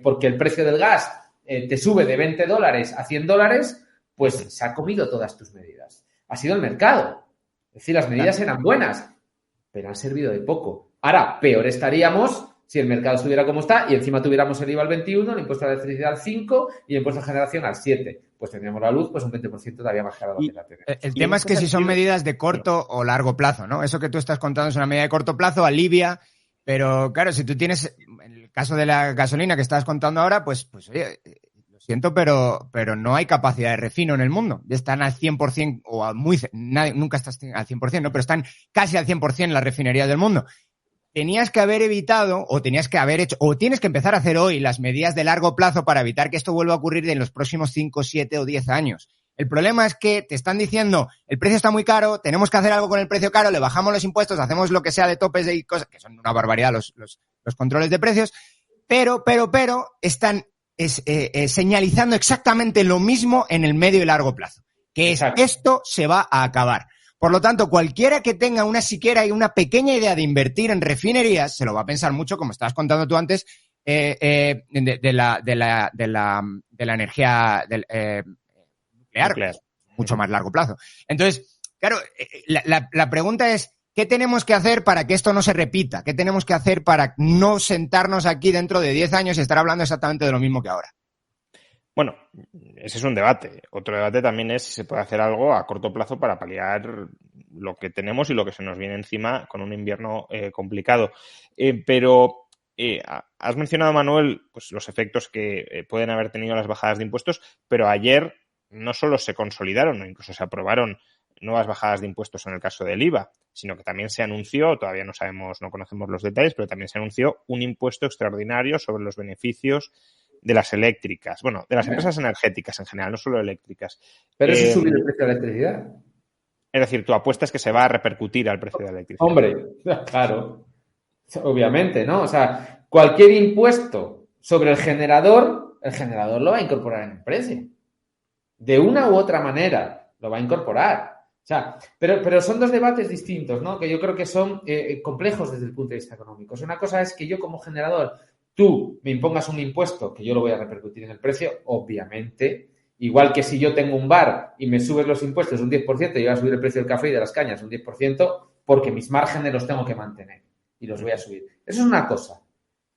porque el precio del gas te sube de $20 a $100, pues se ha comido todas tus medidas. Ha sido el mercado. Es decir, las medidas eran buenas, pero han servido de poco. Ahora, peor estaríamos si el mercado estuviera como está y encima tuviéramos el IVA al 21, el impuesto a la electricidad al 5 y el impuesto a generación al 7. Pues tendríamos la luz pues un 20% todavía más caro de la que la tenemos. El tema es que si son medidas de corto o largo plazo, ¿no? Eso que tú estás contando es una medida de corto plazo, alivia, pero claro, si tú tienes, en el caso de la gasolina que estás contando ahora, pues oye, lo siento, pero no hay capacidad de refino en el mundo. Están al 100% o nunca estás al 100%, ¿no? Pero están casi al 100% en las refinerías del mundo. Tenías que haber evitado o tenías que haber hecho o tienes que empezar a hacer hoy las medidas de largo plazo para evitar que esto vuelva a ocurrir en los próximos 5, 7 o 10 años. El problema es que te están diciendo el precio está muy caro, tenemos que hacer algo con el precio caro, le bajamos los impuestos, hacemos lo que sea de topes de cosas, que son una barbaridad los controles de precios, pero están señalizando exactamente lo mismo en el medio y largo plazo, que es esto se va a acabar. Por lo tanto, cualquiera que tenga siquiera una pequeña idea de invertir en refinerías, se lo va a pensar mucho, como estabas contando tú antes, de la energía nuclear, mucho más largo plazo. Entonces, claro, la pregunta es, ¿qué tenemos que hacer para que esto no se repita? ¿Qué tenemos que hacer para no sentarnos aquí dentro de 10 años y estar hablando exactamente de lo mismo que ahora? Bueno, ese es un debate. Otro debate también es si se puede hacer algo a corto plazo para paliar lo que tenemos y lo que se nos viene encima con un invierno complicado. Pero has mencionado, Manuel, pues los efectos que pueden haber tenido las bajadas de impuestos, pero ayer no solo se consolidaron, o incluso se aprobaron nuevas bajadas de impuestos en el caso del IVA, sino que también se anunció, todavía no conocemos los detalles, pero también se anunció un impuesto extraordinario sobre los beneficios de las eléctricas, bueno, de las empresas energéticas en general, no solo eléctricas. Pero eso subir el precio de la electricidad. Es decir, tu apuesta es que se va a repercutir al precio de la electricidad. Hombre, claro, obviamente, ¿no? O sea, cualquier impuesto sobre el generador lo va a incorporar en el precio. De una u otra manera lo va a incorporar. O sea, pero son dos debates distintos, ¿no? Que yo creo que son complejos desde el punto de vista económico. O sea, una cosa es que yo como generador tú me impongas un impuesto que yo lo voy a repercutir en el precio, obviamente. Igual que si yo tengo un bar y me subes los impuestos un 10%, yo voy a subir el precio del café y de las cañas un 10%, porque mis márgenes los tengo que mantener y los voy a subir. Eso es una cosa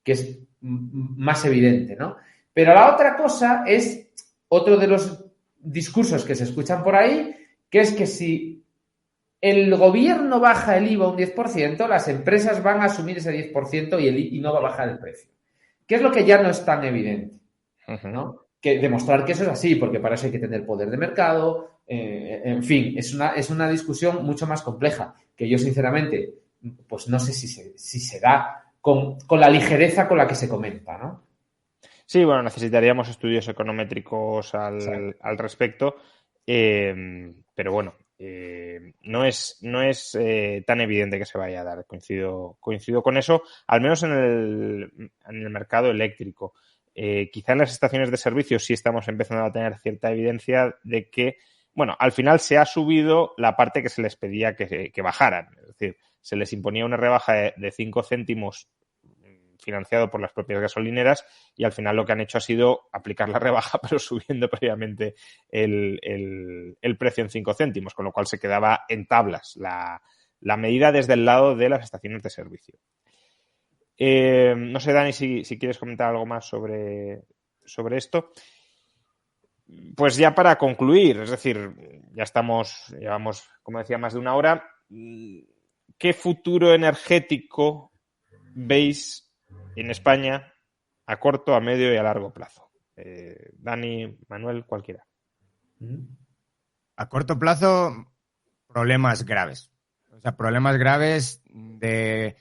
que es más evidente, ¿no? Pero la otra cosa es otro de los discursos que se escuchan por ahí, que es que si el gobierno baja el IVA un 10%, las empresas van a asumir ese 10% y no va a bajar el precio. ¿Qué es lo que ya no es tan evidente? ¿No? Que demostrar que eso es así, porque para eso hay que tener poder de mercado, en fin, es una discusión mucho más compleja, que yo sinceramente, pues no sé si se da con la ligereza con la que se comenta, ¿no? Sí, bueno, necesitaríamos estudios econométricos al respecto, pero bueno, no es tan evidente que se vaya a dar. Coincido con eso, al menos en el mercado eléctrico. Quizá en las estaciones de servicio sí estamos empezando a tener cierta evidencia de que, bueno, al final se ha subido la parte que se les pedía que bajaran. Es decir, se les imponía una rebaja de 5 céntimos financiado por las propias gasolineras y al final lo que han hecho ha sido aplicar la rebaja pero subiendo previamente el precio en 5 céntimos, con lo cual se quedaba en tablas la medida desde el lado de las estaciones de servicio. No sé, Dani, si quieres comentar algo más sobre esto. Pues ya para concluir, es decir, llevamos, como decía, más de una hora. ¿Qué futuro energético veis en España a corto, a medio y a largo plazo? Dani, Manuel, cualquiera. A corto plazo, problemas graves. O sea, problemas graves de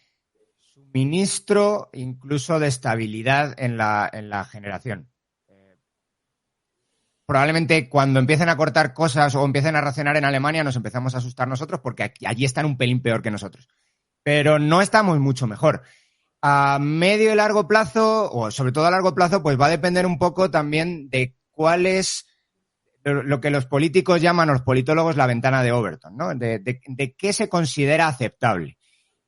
suministro, incluso de estabilidad en la generación. Probablemente cuando empiecen a cortar cosas o empiecen a racionar en Alemania nos empezamos a asustar nosotros porque allí están un pelín peor que nosotros. Pero no estamos mucho mejor. A medio y largo plazo, o sobre todo a largo plazo, pues va a depender un poco también de cuál es lo que los políticos llaman, los politólogos, la ventana de Overton, ¿no? De qué se considera aceptable.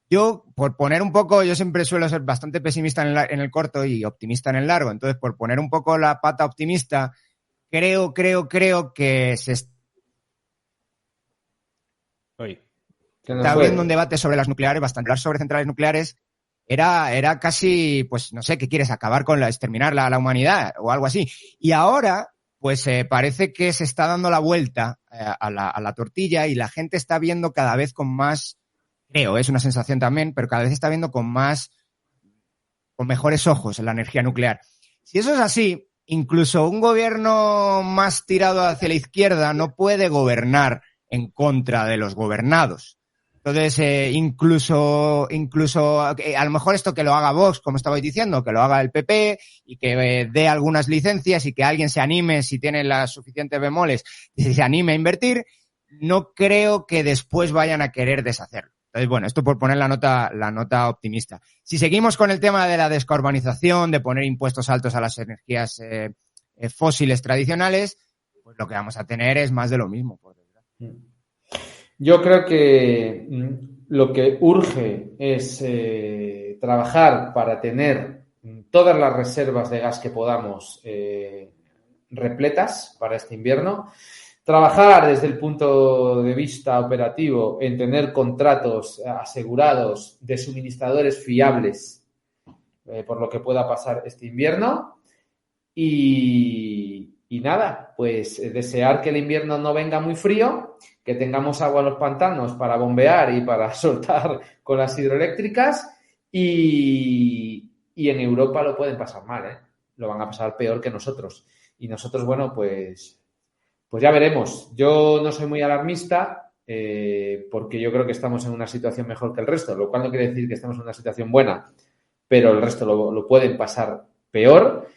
Yo, por poner un poco, yo siempre suelo ser bastante pesimista en el corto y optimista en el largo. Entonces, por poner un poco la pata optimista, creo que se está abriendo un debate sobre las nucleares, bastante hablar sobre centrales nucleares. Era casi, pues no sé, ¿qué quieres? ¿Acabar con exterminar la humanidad o algo así? Y ahora, pues parece que se está dando la vuelta a la tortilla y la gente está viendo cada vez con más, creo, es una sensación también, pero cada vez está viendo con mejores ojos en la energía nuclear. Si eso es así, incluso un gobierno más tirado hacia la izquierda no puede gobernar en contra de los gobernados. Entonces, incluso a lo mejor esto que lo haga Vox, como estabais diciendo, que lo haga el PP y que dé algunas licencias y que alguien se anime, si tiene las suficientes bemoles, y se anime a invertir, no creo que después vayan a querer deshacerlo. Entonces, bueno, esto por poner la nota optimista. Si seguimos con el tema de la descarbonización, de poner impuestos altos a las energías fósiles tradicionales, pues lo que vamos a tener es más de lo mismo, por desgracia. Yo creo que lo que urge es trabajar para tener todas las reservas de gas que podamos repletas para este invierno. Trabajar desde el punto de vista operativo en tener contratos asegurados de suministradores fiables por lo que pueda pasar este invierno. Y nada, pues desear que el invierno no venga muy frío, que tengamos agua en los pantanos para bombear y para soltar con las hidroeléctricas y en Europa lo pueden pasar mal, ¿eh? Lo van a pasar peor que nosotros. Y nosotros, bueno, pues ya veremos. Yo no soy muy alarmista porque yo creo que estamos en una situación mejor que el resto, lo cual no quiere decir que estemos en una situación buena, pero el resto lo pueden pasar peor.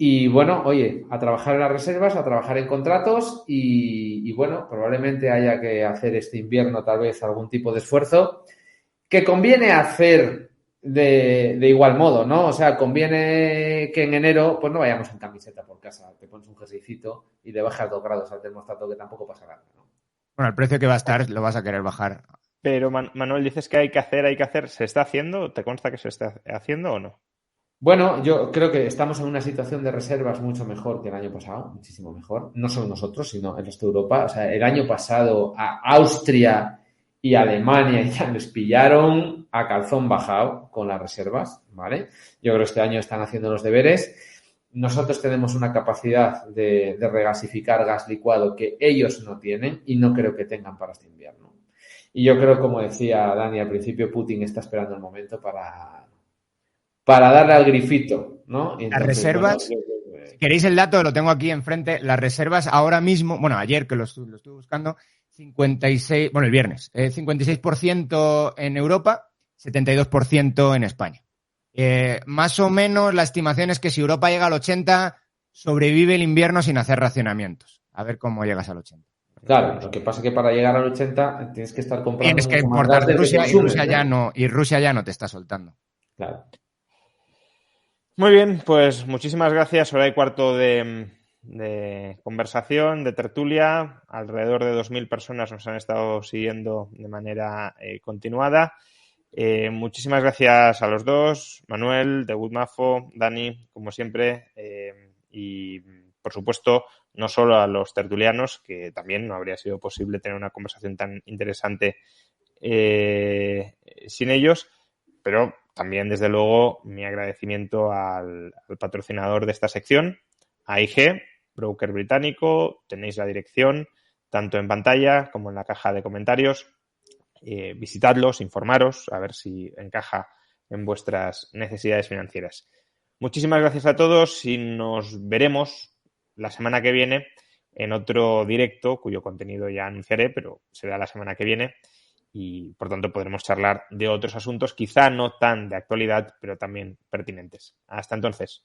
Y bueno, oye, a trabajar en las reservas, a trabajar en contratos y bueno, probablemente haya que hacer este invierno tal vez algún tipo de esfuerzo que conviene hacer de igual modo, ¿no? O sea, conviene que en enero pues no vayamos en camiseta por casa, te pones un jerseycito y le bajas 2 grados al termostato que tampoco pasa nada, ¿no? Bueno, el precio que va a estar lo vas a querer bajar. Pero Manuel, dices que hay que hacer, ¿se está haciendo? ¿Te consta que se está haciendo o no? Bueno, yo creo que estamos en una situación de reservas mucho mejor que el año pasado, muchísimo mejor. No solo nosotros, sino el resto de Europa. O sea, el año pasado a Austria y Alemania ya les pillaron a calzón bajado con las reservas, ¿vale? Yo creo que este año están haciendo los deberes. Nosotros tenemos una capacidad de regasificar gas licuado que ellos no tienen y no creo que tengan para este invierno. Y yo creo, como decía Dani al principio, Putin está esperando el momento para darle al grifito, ¿no? Entonces, las reservas, bueno, si queréis el dato, lo tengo aquí enfrente, las reservas ahora mismo, bueno, ayer que lo estuve buscando, 56, bueno, el viernes, 56% en Europa, 72% en España. Más o menos la estimación es que si Europa llega al 80, sobrevive el invierno sin hacer racionamientos. A ver cómo llegas al 80. Claro, lo que pasa es que para llegar al 80 tienes que estar comprando. Tienes que importar de Rusia y Rusia ya no te está soltando. Claro. Muy bien, pues muchísimas gracias. Hora y cuarto de conversación, de tertulia. Alrededor de 2.000 personas nos han estado siguiendo de manera continuada. Muchísimas gracias a los dos, Manuel, de Woodmafo, Dani, como siempre, y por supuesto no solo a los tertulianos, que también no habría sido posible tener una conversación tan interesante sin ellos, pero también desde luego mi agradecimiento al patrocinador de esta sección, AIG, broker británico. Tenéis la dirección tanto en pantalla como en la caja de comentarios. Visitadlos, informaros, a ver si encaja en vuestras necesidades financieras. Muchísimas gracias a todos y nos veremos la semana que viene en otro directo cuyo contenido ya anunciaré, pero será la semana que viene y por tanto podremos charlar de otros asuntos, quizá no tan de actualidad, pero también pertinentes. Hasta entonces.